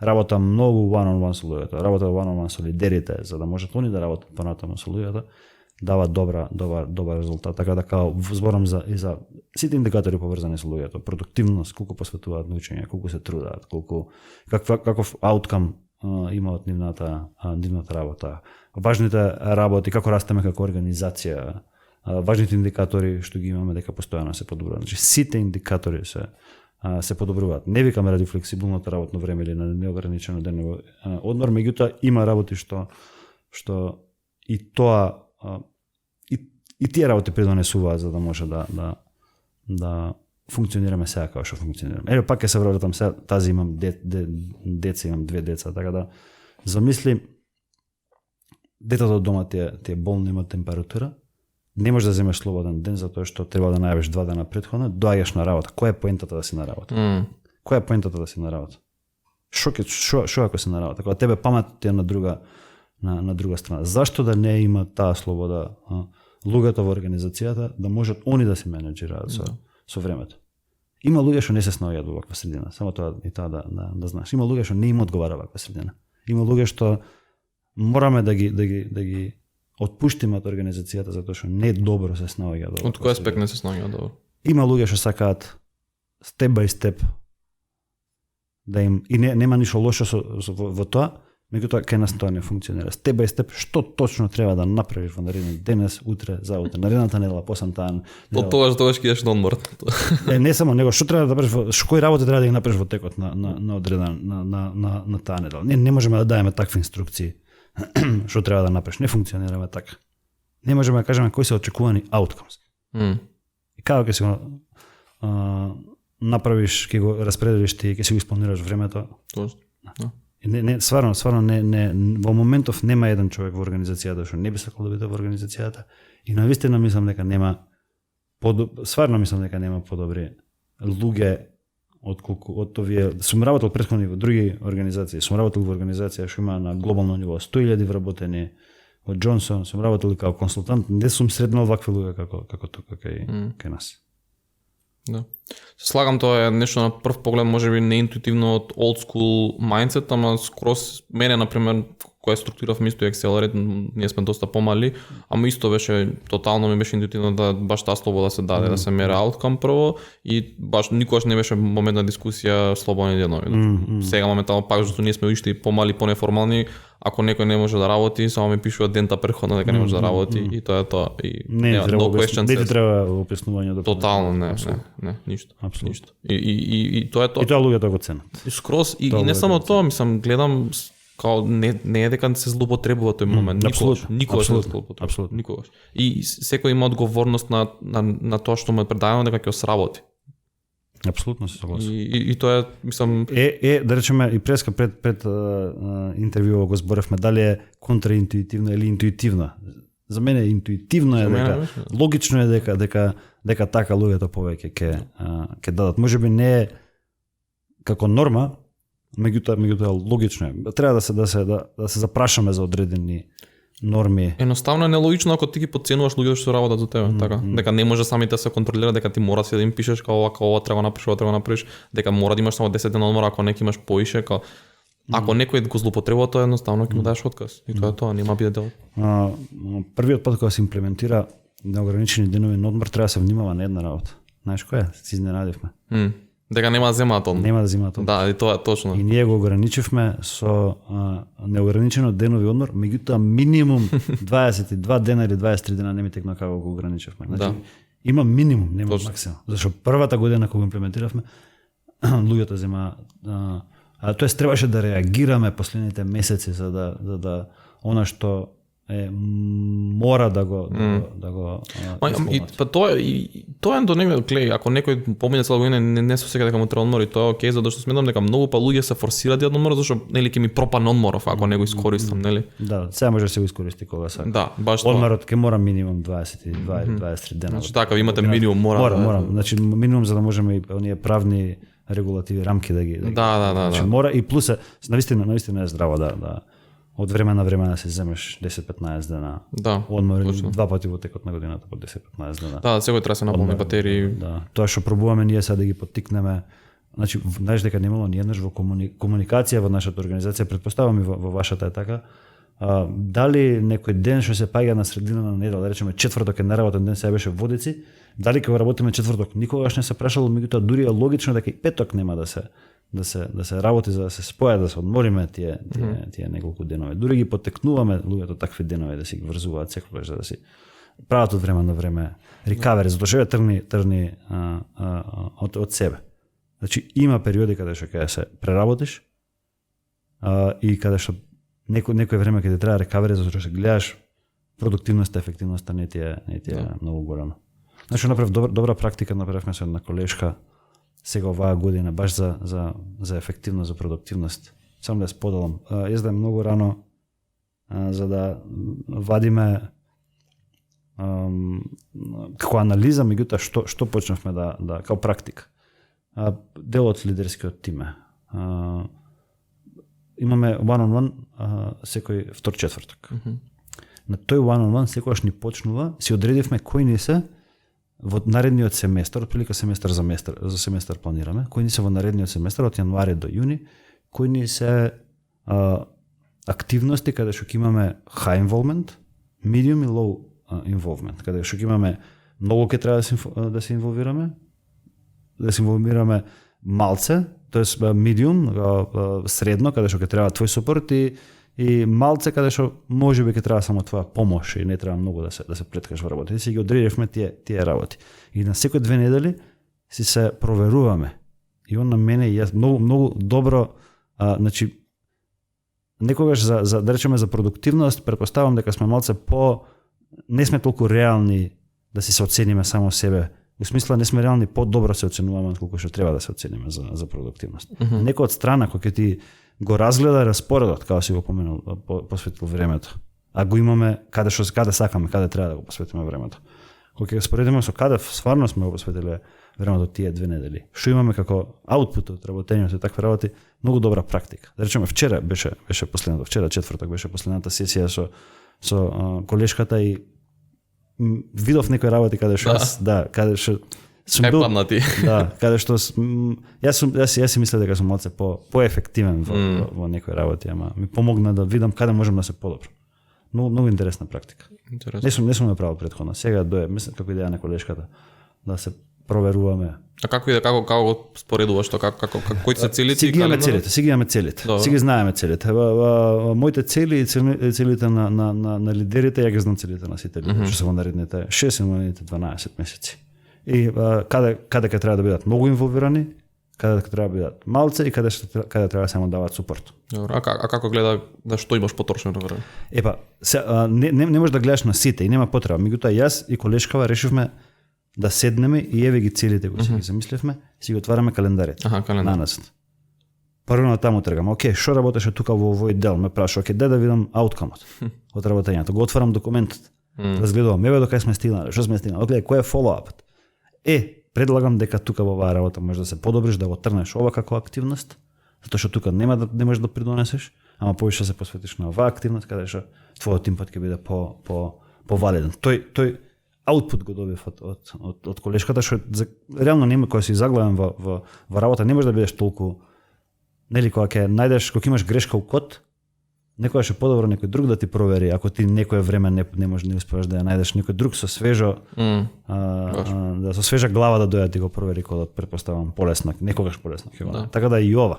работа многу one-on-one со луѓето, работа one-on-one со лидерите, за да можат они да работат понатаму со луѓето, дава добар резултат. Така зборам за сите индикатори поврзани со луѓето, продуктивност, колку посветуваат на учење, колку се трудат, каков outcome има од нивната работа. Важните работи, како растеме како организација, важните индикатори што ги имаме дека постојано се подобруваат. Значи сите индикатори се подобруваат. Не викаме ради флексибилното работно време или на неограничено деново одмор, меѓутоа има работи што и тоа и тие работи придонесуваат за да може да функционираме сега како што функционираме. Еве пак ќе се вратам сега, тази имам деца, имам 2 деца, така да замисли детето од дома ти е болно, има температура, не можеш да земеш слободен ден затоа што треба да најавиш 2 дена претходно, доаѓаш на работа. Која е поентата да си на работа? Која е поентата да си на работа? Шо ако си на работа? Кога тебе паметот ти е на на друга страна. Зашто да не има таа слобода луѓето во организацијата да можат они да се менеџираат со времето. Има луѓе што не се снаоѓаат во ваква средина, само тоа и тоа да знаеш. Има луѓе што не им одговара ваква средина. Има луѓе што мораме да ги отпуштиме од организацијата затоа што не добро се снаоѓаат. Од кој аспект не се снаоѓаат добро? Има луѓе што сакаат степ бај степ да им и нема ништо лошо во тоа, меѓутоа кај нас тоа не функционира. Степ бај степ што точно треба да направиш во нареден денес, утре, заутре, наредната недела, посамтаа. Од тогаш ќе идеш на одмор. Не само него, што треба да направиш, кои работи треба да ги направиш во текот на одреден на таа недела. Не можеме да даеме такви инструкции што треба да направиш. Не функционираме така. Не можеме да кажеме кои се очекувани outcomes. И како ќе се го направиш, ќе го распределиш ти, ќе си го исполнираш времето. Точно. Не, стварно не во моментов нема еден човек во организацијата што не би сакал да биде во организацијата и навистина мислам дека нема подобри луѓе од овие. Сум работел претходно во други организации. Сум работел во организација што има на глобално ниво 100.000 вработени од Джонсон, сум работел како консултант, не сум среднал вакви луѓе како тука кај нас. Да. Слагам тоа е нешто на прв поглед можеби неинтуитивно од old school mindset, ама скрос мене например која структурав исто Accelerate, ние сме доста помали, ама исто беше тотално ми беше интуитивно да баш таа слобода се даде, да се мере outcome прво и баш никогаш не беше момент на дискусија слободни денови. Сега моментално пак зашто ние сме уште помали, понеформални, ако некој не може да работи, само ми пишува дента претходно дека не може да работи и тоа е тоа. И не треба описнување до тотално не, ништо. Ништо. И тоа е тоа. И тоа луѓето го ценат. И скроз и не само тоа, мислам, гледам као не е дека се злоупотребува тој момент, никогаш не се злоупотребува. Никогаш. И секој има одговорност на тоа што му е предадено дека ќе сработи. Апсолутно се согласувам. И тоа е, мислам, да речеме и пред интервјуот го зборевме дали е контраинтуитивна или интуитивна. За мене интуитивно е дека логично е дека така луѓето повеќе ќе дадат. Можеби не е како норма, меѓутоа логично е. Треба да се запрашаме за одредени норми. Едноставно е нелогично ако ти ги подценуваш луѓето што работат за тебе, така. Дека не може самите да се контролира, дека ти мора да им пишеш како ова треба да направиш, дека мора да имаш само 10 дена одмор, ако неки имаш поише, ако некој го злоупотребува, тоа едноставно ќе му дадеш отказ. И тоа е тоа, нема биде дел. Првиот пат кога се имплементира неограничени денови на одмор, треба да се внимава на една работа. Знаеш која? Се изненадивме. Дека нема да земаат одмор. Нема да земаат одмор. Да, и тоа е точно. И ние го ограничивме со неограничено денови одмор, меѓутоа минимум 22 дена или 23 дена, не ми текна како го ограничивме. Значи, има минимум, нема максимум. Зашто првата година кога го имплементиравме, луѓето зема тоест требаше да реагираме последните месеци за да она што мора да го тоа е до некој клеј, ако некој помине цела година не се сеќа дека му треба одмор и тоа е окей, затоа што сметам дека многу луѓе се форсираат да одмор зашто нели ќе ми пропадне одморов ако не го искористам, нели? Да, сега може да се го искористи кога сака. Да, баш тоа. Одморот ќе мора минимум 22 или 23 дена. Значи така, ви имате минимум мора. Значи минимум за да можеме и оние правни регулативи рамки да ги. Да. Значи мора и плюс навистина е здраво да од време на време да се земеш 10-15 дена. Да. Одмор два пати во текот на годината по 10-15 дена. Да, секој треба да се наполни батерии. Да. Тоа што пробуваме ние сега да ги поттикнеме. Значи, знаеш дека немало ни еднаш во комуникација во нашата организација, претпоставам и во вашата е така. Дали некој ден што се паѓа на средина на недела, да речеме четврток е неработен ден, сега беше Водици, дали кога работиме четврток никогаш не се прашало, меѓутоа дури е логично дека и петок нема да се работи за да се споја, да се одмориме тие неколку денови. Дури ги поттекнуваме луѓето такви денови да си ги врзуваат секогаш да си прават од време на време рекавери, затоа што трни од себе. Значи има периоди каде што ќе се преработиш и каде што некој време ќе ти треба рекавери затоа што се гледаш продуктивноста, ефективноста не ти е многу голема. Значи направив добра практика, направивме со една колешка сега оваа година баш за ефективност, за продуктивност. Само да споделам. Јас да многу рано за да вадиме како анализа, меѓутоа што почнавме да како практика. Дел од лидерскиот тим. Имаме one-on-one секој втор четврток. На тој one-on-one секогаш ни почнува, си одредивме кои ни се во наредниот семестар, отприлика семестар за семестар планираме, кои ни се во наредниот семестар од јануари до јуни, кои ни се активности каде што ќе имаме high involvement, medium и low involvement, каде што ќе имаме многу ќе треба да се инволвираме малце, тоест medium, средно, каде што ќе треба твој супорт и малце каде што можеби ќе треба само твоја помош и не треба многу да се преткаш во работа. И си ги одредивме тие работи. И на секој 2 недели си се проверуваме. И он на мене јас многу добро, значи некогаш за да речеме за продуктивност, претпоставам дека сме малце не сме толку реални да си се оцениме само себе. Во смисла не сме реални, подобро се оценуваме колку што треба да се оцениме за продуктивност. Некој од страна кој ќе ти го разгледа распоредот, како си го поменал, посветил времето. А го имаме каде сакаме, каде треба да го посветиме времето. Кога ќе споредиме со каде стварно сме го посветиле времето тие 2 недели. Што имаме како аутпут од работењето и такви работи, многу добра практика. Да речеме вчера беше четврток беше последната сесија со колешката и видов некои работи каде што каде што сум бил каде што јас си мислев дека сум малце поефективен во некои работи, ама ми помогна да видам каде можам да се подобро. Многу интересна практика. Не сум направил претходно. Сега мислам како идеја на колешката да се проверуваме. А како го споредуваш тоа, кои се целите? Си ги имаме целите. Си ги знаеме целите. Моите цели и целите на лидерите, ја ги знам целите на сите лидери, што се во наредните 6 и наредните 12 месеци. И каде ќе треба да бидат многу инволвирани, каде ќе треба да бидат малце и каде треба само даваат супорт. Добро, а како гледа да што имаш потрошено време? Не можеш да гледаш на сите и нема потреба. Меѓутоа јас и колешкава решивме да седнеме и еве ги целите кои си ги замисливме, си ги отвараме календарите. На нас. Прво на таму тргам. Океј, што работеше тука во овој дел? Ме праша, дај да видам ауткамот од работењето. Го отварам документот. Разгледувам, еве до кај сме стигнале, што сме стигнале. Океј, кој е фолоапот? Предлагам дека тука во оваа работа можеш да се подобриш, да го трнеш ова како активност, затоа што тука не можеш да придонесеш, ама повеќе се посветиш на оваа активност каде што твојот импат ќе биде повалиден. Тој аутпут го добив од колешката, што реално нема кога си заглавен во работа, не можеш да бидеш толку, нели, кога ќе најдеш, кога имаш грешка у код, некогаш е подобро некој друг да ти провери, ако ти некое време не можеш да успееш да ја најдеш, некој друг со свежо со свежа глава да дојде да ти го провери, кога да претпоставам полесно, некогаш полесно ќе го. Така да и ова.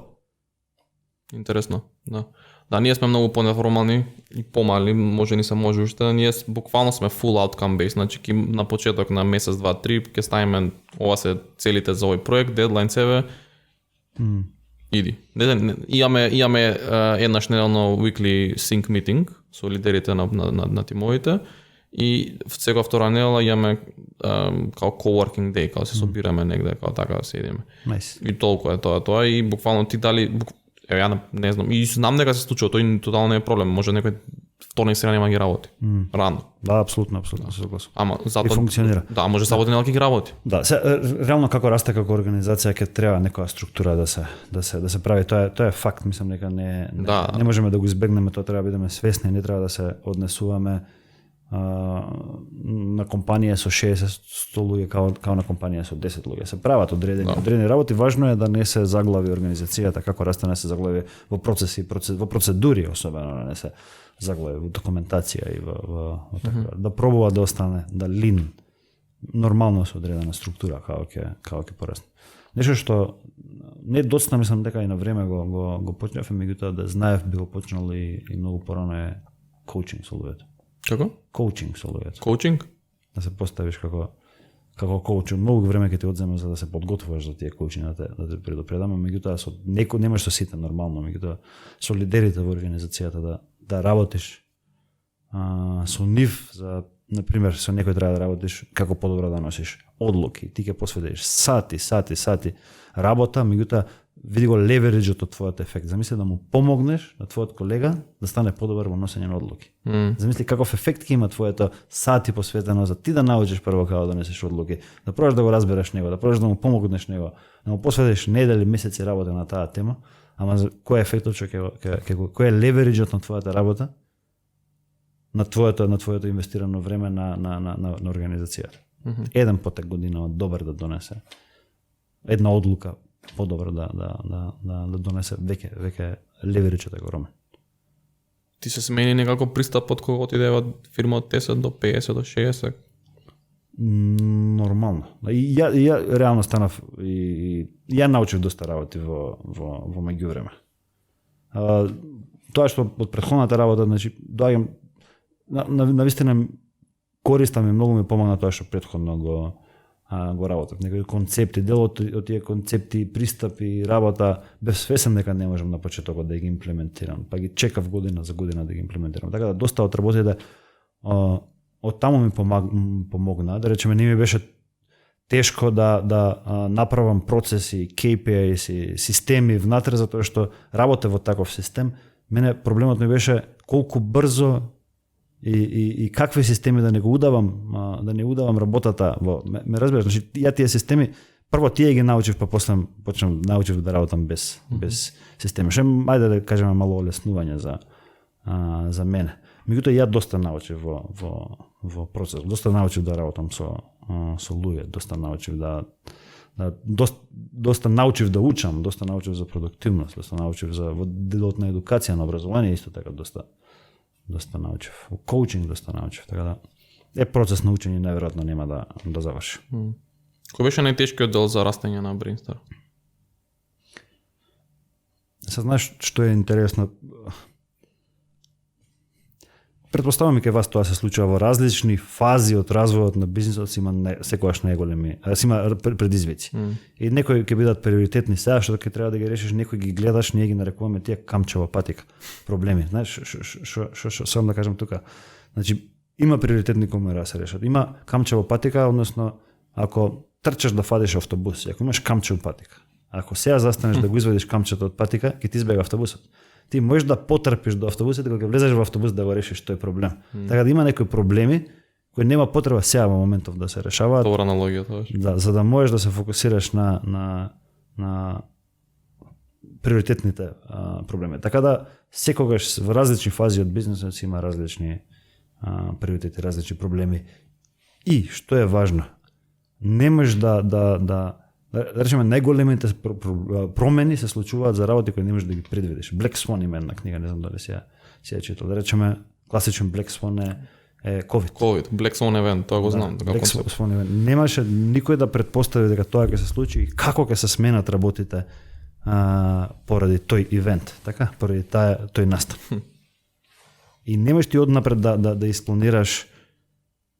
Интересно, да. Да, ние сме многу понеформални и помали, може уште. Ние буквално сме full outcome based, значи на почеток на месец, 2, 3 ќе ставиме ова се целите за овој проект, дедлайн себе. Иди. Имаме еднаш неделно weekly sync meeting со лидерите на тимовите и секоја втора недела имаме као coworking day, као се собираме негде, као така да седиме. Nice. И толку е тоа и буквално ти дали ја не знам, и знам дека се случува, тој тотално не е проблем, може некој вторник среда нема ги работи. Рано. Да, апсолутно се согласувам. Ама затоа и функционира. Да, може сабота недела ќе ги работи. Да, реално како расте како организација ќе треба некоја структура да се прави, тоа е факт, мислам дека не можеме да го избегнеме, тоа треба да бидеме свесни, не треба да се однесуваме на компанија со 60 луѓе као на компанија со 10 луѓе. Се прават одредени работи, важно е да не се заглави организацијата, како расте не се заглави во процеси, во процедури, особено не се заглави во документација и во така. Да пробува да остане, да лин нормално со одредена структура како ќе порасне. Нешто што не доцна, мислам дека и на време го почнав, меѓутоа да знаев би го почнал и многу порано е коучинг со луѓето. Како? Коучинг со луѓето. Коучинг? Да се поставиш како коуч, многу време ќе ти одземе за да се подготвуваш за тие коучинги, да те предупредам, меѓутоа со некој немаш со сите нормално, меѓутоа со лидерите во организацијата да работиш со нив за, например, со некој треба да работиш како подобро да носиш одлуки, ти ќе посветиш сати работа, меѓутоа види го левериџот од твојот ефект. Замисли да му помогнеш на твојот колега да стане подобар во носење на одлуки. Замисли каков ефект ќе има твоето сати посветено за ти да научиш прво како да носиш одлуки, да пробаш да го разбереш него, да пробаш да му помогнеш него, да му посветиш недели, месеци работа на таа тема, Ама кој е ефектот што кој е левериджот на твојата работа? На твоето инвестирано време на организацијата. Еден потек година добар да донесе. Една одлука подобра да донесе веќе левериджот е огромен. Ти се смени некако пристапот кога отидева фирма од 10 до 50 до 60? Нормално. И ја реално станав и ја научив доста работи во меѓувреме. Тоа што од претходната работа, значи доаѓам на вистина користам и многу ми помогна тоа што претходно го работев. Некои концепти, дел од тие концепти, пристапи, работа, бев свесен дека не можам на почетокот да ги имплементирам, па ги чекав година за година да ги имплементирам. Така да доста од работите од таму ми помогна, да речеме не ми беше тешко да направам процеси, KPIs и системи внатре, затоа што работев во таков систем. Мене проблемот ми беше колку брзо и какви системи да не удавам работата ме разбираш, значи ја тие системи прво тие ги научив, па после научив да работам без системи. Ше ајде да кажеме мало олеснување за мене. Меѓутоа ја доста научив во процес, доста научив да работам со луѓе, доста научив доста научив да учам, доста научив за продуктивност, доста научив во делот на едукација, на образование исто така доста научив. Во коучинг доста научив, така да процес на учење најверојатно нема да заврши. Кој беше најтешкиот дел за растење на Brainstar? Се знаеш што е интересно? Претпоставам и кај вас тоа се случува во различни фази од развојот на бизнисот, има секогаш најголеми, има предизвици. И некои ќе бидат приоритетни сега, што ќе треба да ги решиш, некои ги гледаш, ние ги нарекуваме тие камчева патика проблеми. Знаеш што сам да кажам тука? Значи има приоритетни кои мора да се решат. Има камчева патика, односно ако трчаш да фадиш автобус, ако имаш камчева патика, ако сега застанеш да го извадиш камчето од патика, ќе ти избега автобусот. Ти можеш да потрпиш до автобусот, кога ќе влезеш во автобус да го решиш тој проблем. Така да има некои проблеми кои нема потреба сега во моментов да се решаваат. Добра аналогија тоа. Да, за да можеш да се фокусираш на приоритетните проблеми. Така да секогаш во различни фази од бизнисот има различни приоритети, различни проблеми. И што е важно, не можеш да речеме најголемите промени се случуваат за работи кои не можеш да ги предвидиш. Black Swan има една книга, не знам дали си ја читал. Да речеме класичен Black Swan е COVID. Black Swan event, тоа го знам. Black Swan event. Немаше никој да претпостави дека тоа ќе се случи и како ќе се сменат работите поради тој ивент, така? Поради тој настан. И немаш ти однапред да испланираш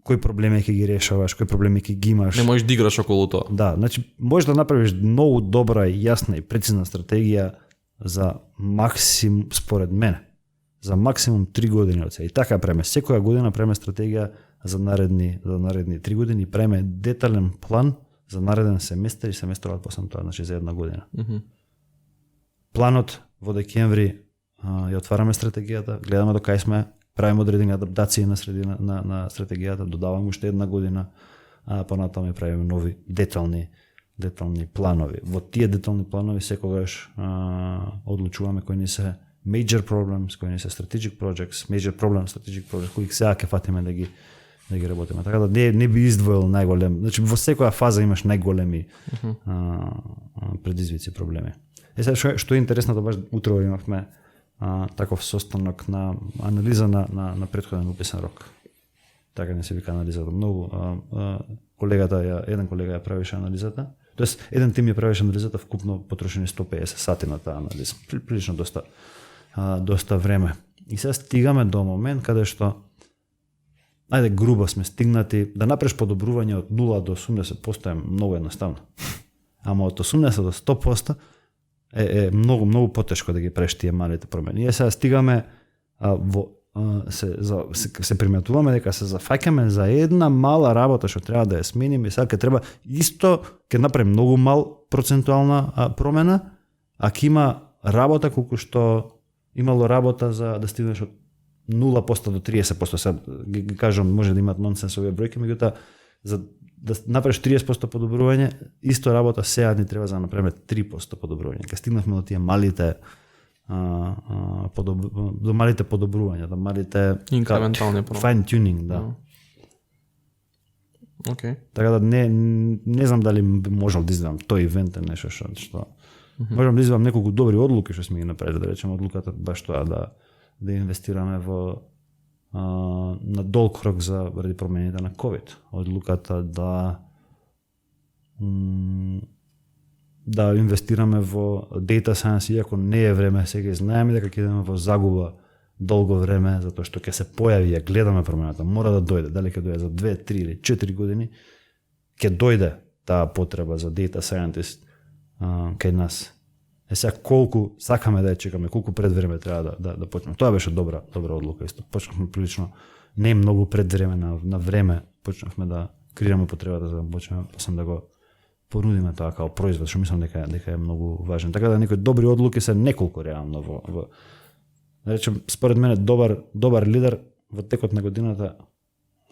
кои проблеми ќе ги решаваш, кои проблеми ќе ги имаш. Не можеш да играш околу тоа. Да, значи можеш да направиш многу добра, јасна и прецизна стратегија за максимум, според мене, за максимум 3 години од сега. И така преме. Секоја година преме стратегија за наредни 3 години, преме детален план за нареден семестар и семестрот после тоа, значи за една година. Планот во декември ја отвараме стратегијата, гледаме до кај сме, правиме одредени адаптации на стратегијата, додаваме уште една година, понатаму правиме нови детални планови. Во тие детални планови секогаш одлучуваме кои ни се major problems, кои ни се strategic projects, major problem strategic projects, кои сега ќе фатиме да ги работиме. Така да не би издвоил најголем. Значи во секоја фаза имаш најголеми предизвици, проблеми. Сега што е интересно, баш утро имавме таков состанок на анализа на претходен уписен рок. Така не се вика анализата. Многу еден колега ја правише анализата. Тоест еден тим ја правише анализата, вкупно потрошени 150 сати на таа анализа. Прилично доста време. И сега стигаме до момент каде што ајде грубо сме стигнати да направиш подобрување од 0 до 80% е многу едноставно. Ама од 80 до 100% е многу потешко да ги правиш тие малите промени. Ние сега стигаме се приметуваме дека се зафаќаме за една мала работа што треба да ја смениме и сега ќе треба исто ќе направи многу мал процентуална промена, а ќе има работа колку што имало работа за да стигнеш од 0% до 30%. Сега ги кажам, може да имат нонсенсови бројки, меѓутоа за да направиш 30% подобрување, исто работа сега ни треба за да направиме 3% подобрување. Кога стигнавме до тие малите до малите подобрувања, до малите инкрементални промени. Fine tuning, да. Океј. Така да не знам дали би можел да извадам тој ивент е нешто што можам да извадам неколку добри одлуки што сме ги направили, да речеме одлуката баш тоа да инвестираме во на долг рок заради промените на COVID. Одлуката да инвестираме во data science, иако не е време, сега знаеме дека ќе идеме во загуба долго време, затоа што ќе се појави, ја гледаме промената, мора да дојде, дали ќе дојде за 2, 3 или 4 години, ќе дојде таа потреба за data scientist кај нас. Сега колку сакаме да ја чекаме, колку пред време треба да почнеме. Тоа беше добра одлука исто. Почнавме прилично не многу пред време, на време почнавме да креираме потребата за да почнеме сам да го понудиме тоа како производ, што мислам дека е многу важен. Така да некои добри одлуки се неколку реално во да речем, според мене добар лидер во текот на годината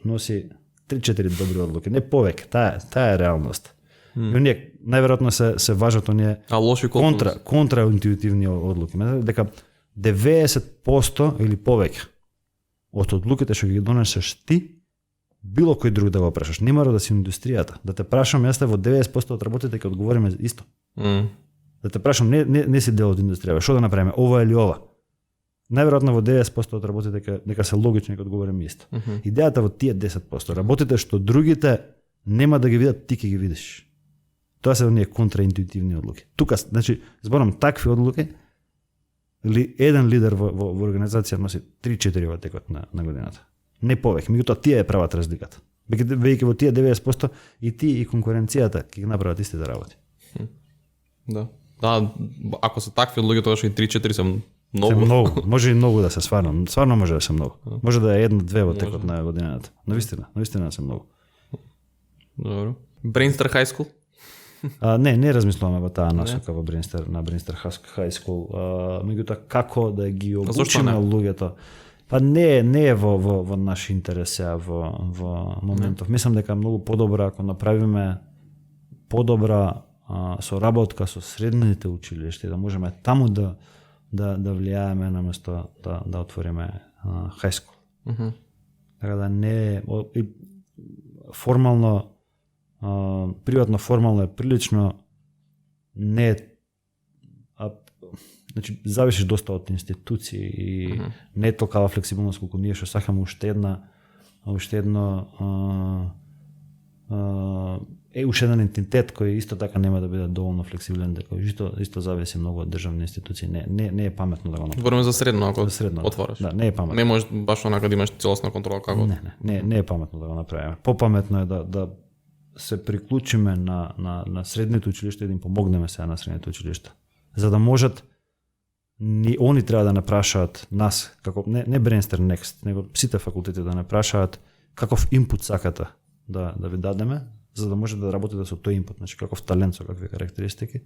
носи 3-4 добри одлуки, не повеќе, таа е реалност. И оние најверојатно се важат оние контраинтуитивни одлуки. Дека 90% или повеќе од одлуките што ги донесеш ти, било кој друг да го прашаш. Не мора да си индустријата. Да те прашам, јас во 90% од работите ќе одговориме исто. Да те прашам, не си дел од индустријата, што да направиме, ова или ова. Најверојатно во 90% од работите дека се логични ќе одговориме исто. Идејата во тие 10%, работите што другите нема да ги видат, ти ќе ги видиш. Тоа се оние контраинтуитивни одлуки. Тука, значи, зборам такви одлуки, или еден лидер во организација носи 3-4 во текот на годината. Не повеќе, меѓутоа тие прават разликата. Веќе во тие 90% и ти и конкуренцијата ќе ги направат истите работи. Да. Да, ако се такви одлуки, тогаш и 3-4 се многу. Се многу, може и многу да се стварно може да се многу. Може да е 1-2 во текот на годината. Навистина се многу. Добро. Brainster High School? Не размислуваме во таа насока во Brainster High School. Меѓутоа како да ги обучиме луѓето? Па не е во наш интерес во моментов. Мислам дека е многу подобро ако направиме подобра соработка со средните училишта, да можеме таму да влијаеме наместо да отвориме high school. Така да не формално приватно формално е прилично не е значи зависиш доста од институции и не е толкова флексибилност колку ние што сакаме уште еден ентитет кој исто така нема да биде доволно флексибилен, дека исто зависи многу од државни институции, не е паметно да го направиш. Збориме за средно, ако отвориш. Да, не е паметно. Не можеш баш онака да имаш целосна контрола како. Не е паметно да го направиме. Попаметно е да се приклучиме на средните училишта и да им помогнеме сега на средните училишта. За да можат они треба да напрашаат нас, како не Brainster Next, него сите факултети да напрашаат каков инпут сакате да ви дадеме, за да може да работите со тој инпут, значи каков талент, со какви карактеристики,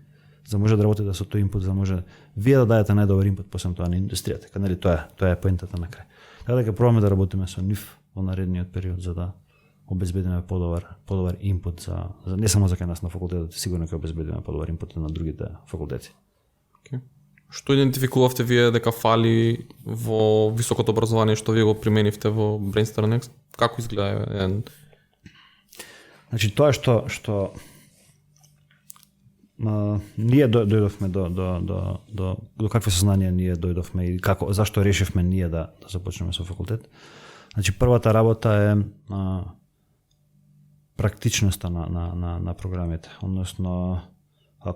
за да може да работите со тој инпут, за да може вие да дадете најдобар инпут посебно тоа на индустријата. Нели тоа е поентата на крај. Така дека пробаме да работиме со нив во наредниот период за да обезбедиме подобар инпут за не само за кај нас на факултетот, сигурно ќе обезбедиме подобар инпут на другите факултети. Што идентификувавте вие дека фали во високото образование што вие го применивте во Brainster Next? Како изгледа? Значи тоа што ние дојдовме до какви сознанија ние дојдовме и зашто решивме ние да започнеме со факултет. Значи првата работа е практичноста на програмите, односно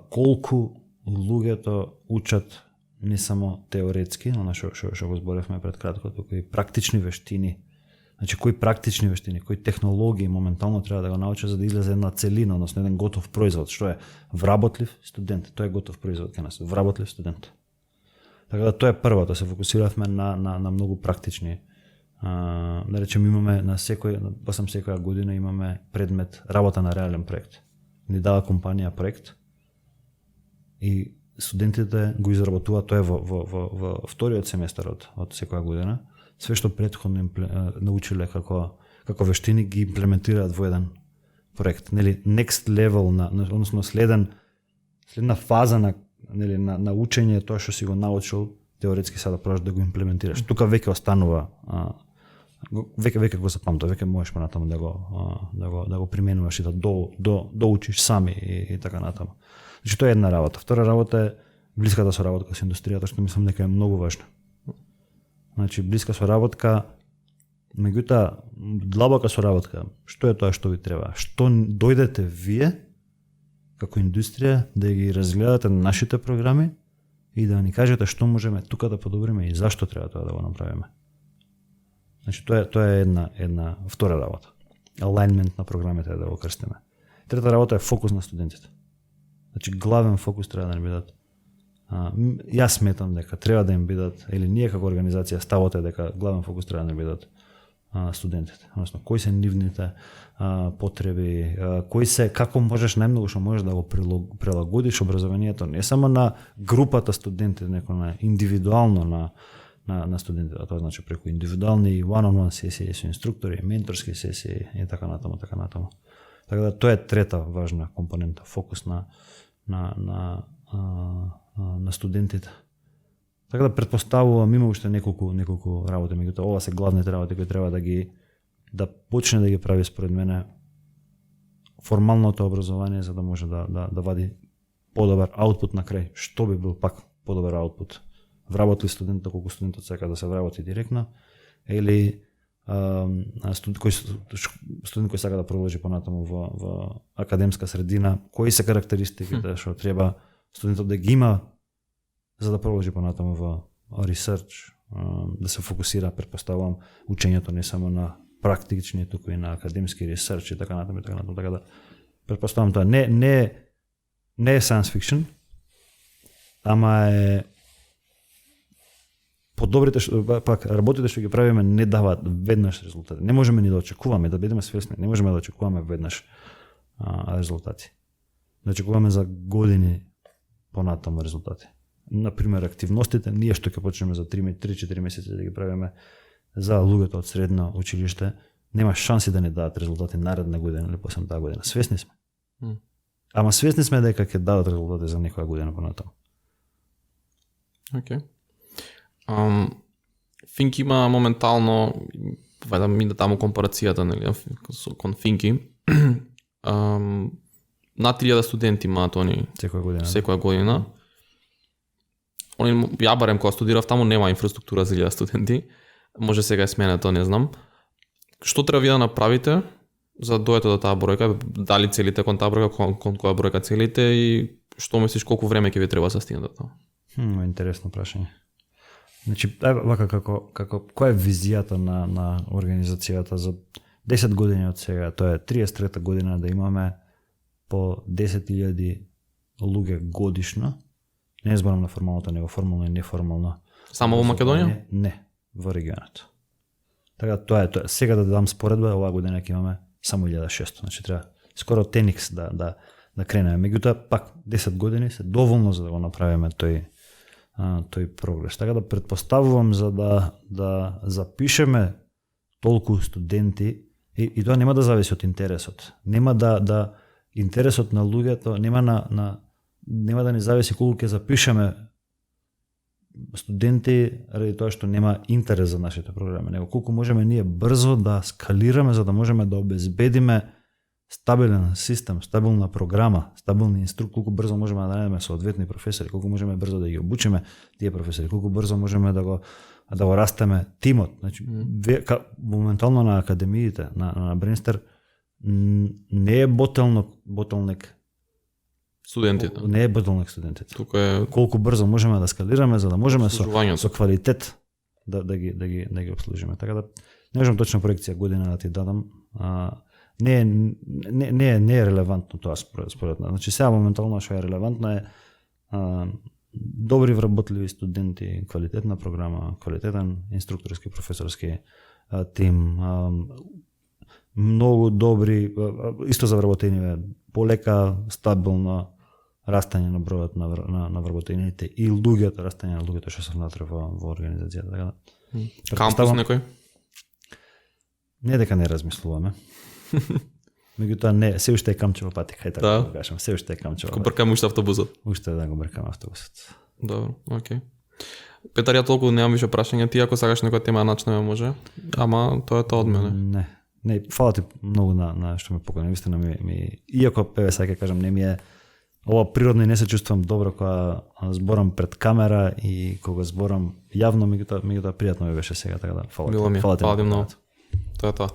колку луѓето учат не само теоретски, но што го зборевме пред кратко, туку и практични вештини. Значи кои практични вештини, кои технологии моментално треба да го научат за да излезе една целина, односно еден готов производ, што е вработлив студент. Тоа е готов производ кај нас, вработлив студент. Така да тоа е првото, се фокусиравме на многу практични. Да речем имаме на секоја година имаме предмет работа на реален проект. Ни дава компанија проект и студентите го изработуваат, тоа е во вториот семестар од секоја година. Све што претходно научиле како вештини ги имплементираат во проект, нели next level односно следна фаза на нели на учење, тоа што си го научил теоретски сега да пробаш да го имплементираш. Тука веќе останува веќе го запамтува, веќе можеш понатаму да го применуваш и да доучиш сами и така натаму. Значи тоа е една работа. Втора работа е блиската соработка со индустријата, што мислам дека е многу важно. Значи блиска соработка, меѓутоа длабока соработка. Што е тоа што ви треба? Што дојдете вие како индустрија да ги разгледате нашите програми и да ни кажете што можеме тука да подобриме и зашто треба тоа да го направиме. Значи тоа е една втора работа. Alignment на програмите да го крстиме. Трета работа е фокус на студентите. Значи главен фокус треба да ни бидат. Јас сметам дека треба да им бидат, или ние како организација ставот е дека главен фокус треба да ни бидат студентите. Односно, кои се нивните потреби, кои се, како можеш најмногу што можеш да го прилагодиш образованието не само на групата студенти, неко на индивидуално на студентите, а тоа значи преку индивидуални one-on-one сесии со инструктори, менторски сесии и така натаму. Така да тоа е трета важна компонента, фокус на студентите. Така да претпоставувам, има уште неколку работи, меѓутоа ова се главните работи кои треба да почне да ги прави според мене формалното образование за да може да вади подобар аутпут на крај. Што би бил пак подобар аутпут? Вработи студентот колку студентот сака да се вработи директно или студент кој сака да продолжи понатаму во академска средина, кои се карактеристиките што треба студентот да ги има за да продолжи понатаму во research, да се фокусира, претпоставувам, учењето не само на практични, туку и на академски research и така натаму. Така да претпоставувам тоа не е science fiction, ама е подобрите пак работите што ги правиме не даваат веднаш резултати. Не можеме ни да очекуваме, да бидеме свесни, не можеме да очекуваме веднаш резултати. Да очекуваме за години понатаму резултати. Например, активностите, ние што ќе почнеме за 3-4 месеци да ги правиме за луѓето од средно училиште, нема шанси да не дадат резултати наредна година или после таа година. Свесни сме. Ама свесни сме дека ќе дадат резултати за некоја година понатаму. Океј. Финки има моментално, да мине таму компарацијата, нели, кон Финки. Над 1000 студенти имаат они секоја година. Ја барем кога студирав таму нема инфраструктура за 1000 студенти. Може сега е сменето, не знам. Што треба ви да направите за да дојдете до таа бројка? Дали целите кон таа бројка, кон која бројка целите и што мислиш колку време ќе ви треба да стигнете до тоа? Интересно прашање. Значи, вака како која е визијата на организацијата за 10 години од сега? Тоа е 33-та година да имаме по 10.000 луѓе годишно. Не зборам на формалното, него формално и неформално. Само во Македонија? Не, во регионот. Така тоа е. Сега да дадам споредба, оваа година ќе имаме само 1600. Значи треба скоро теникс да кренеме. Меѓутоа пак 10 години се доволно за да го направиме тој прогрес. Така да претпоставувам за да запишеме толку студенти и тоа нема да зависи од интересот. Нема да интересот на луѓето нема да ни зависи колку ќе запишеме студенти ради тоа што нема интерес за нашите програми, него колку можеме ние брзо да скалираме за да можеме да обезбедиме стабилен систем, стабилна програма, стабилни инструктори, колку брзо можеме да најдеме соодветни професори, колку можеме брзо да ги обучиме тие професори, колку брзо можеме да го растеме тимот. Значи моментално на академиите, на Бренстер не е ботелнек студентите. Не е ботелнек студентите. Тука е колку брзо можеме да скалираме за да можеме со квалитет да ги обслужиме. Така да не можам точна проекција година да ти дадам. Не е релевантно тоа според нас. Значи сега моментално што е релевантно е добри вработливи студенти, квалитетна програма, квалитетен инструкторски професорски тим, многу добри, исто за вработени, полека, стабилно растање на бројот на вработените и луѓето, растање на луѓето што се внатре во организацијата. Така да. Кампус некој? Не дека не размислуваме. Меѓутоа не, се уште е камчево патик, хај така Да. да кажам, се уште е камчево. Ко бркаме уште автобусот. Уште да го бркам автобусот. Добро, окей. Петар, ја толку немам више прашања, ти ако сакаш некоја тема начнеме може, ама тоа е тоа од мене. Не, фала ти многу на што ме покани. Вистина иако ќе кажам, не ми е ова природно и не се чувствувам добро кога зборам пред камера и кога зборам јавно, меѓутоа пријатно ми беше сега, така да фала. Било ми, фала ти фала ти на многу. поканата. Тоа е тоа.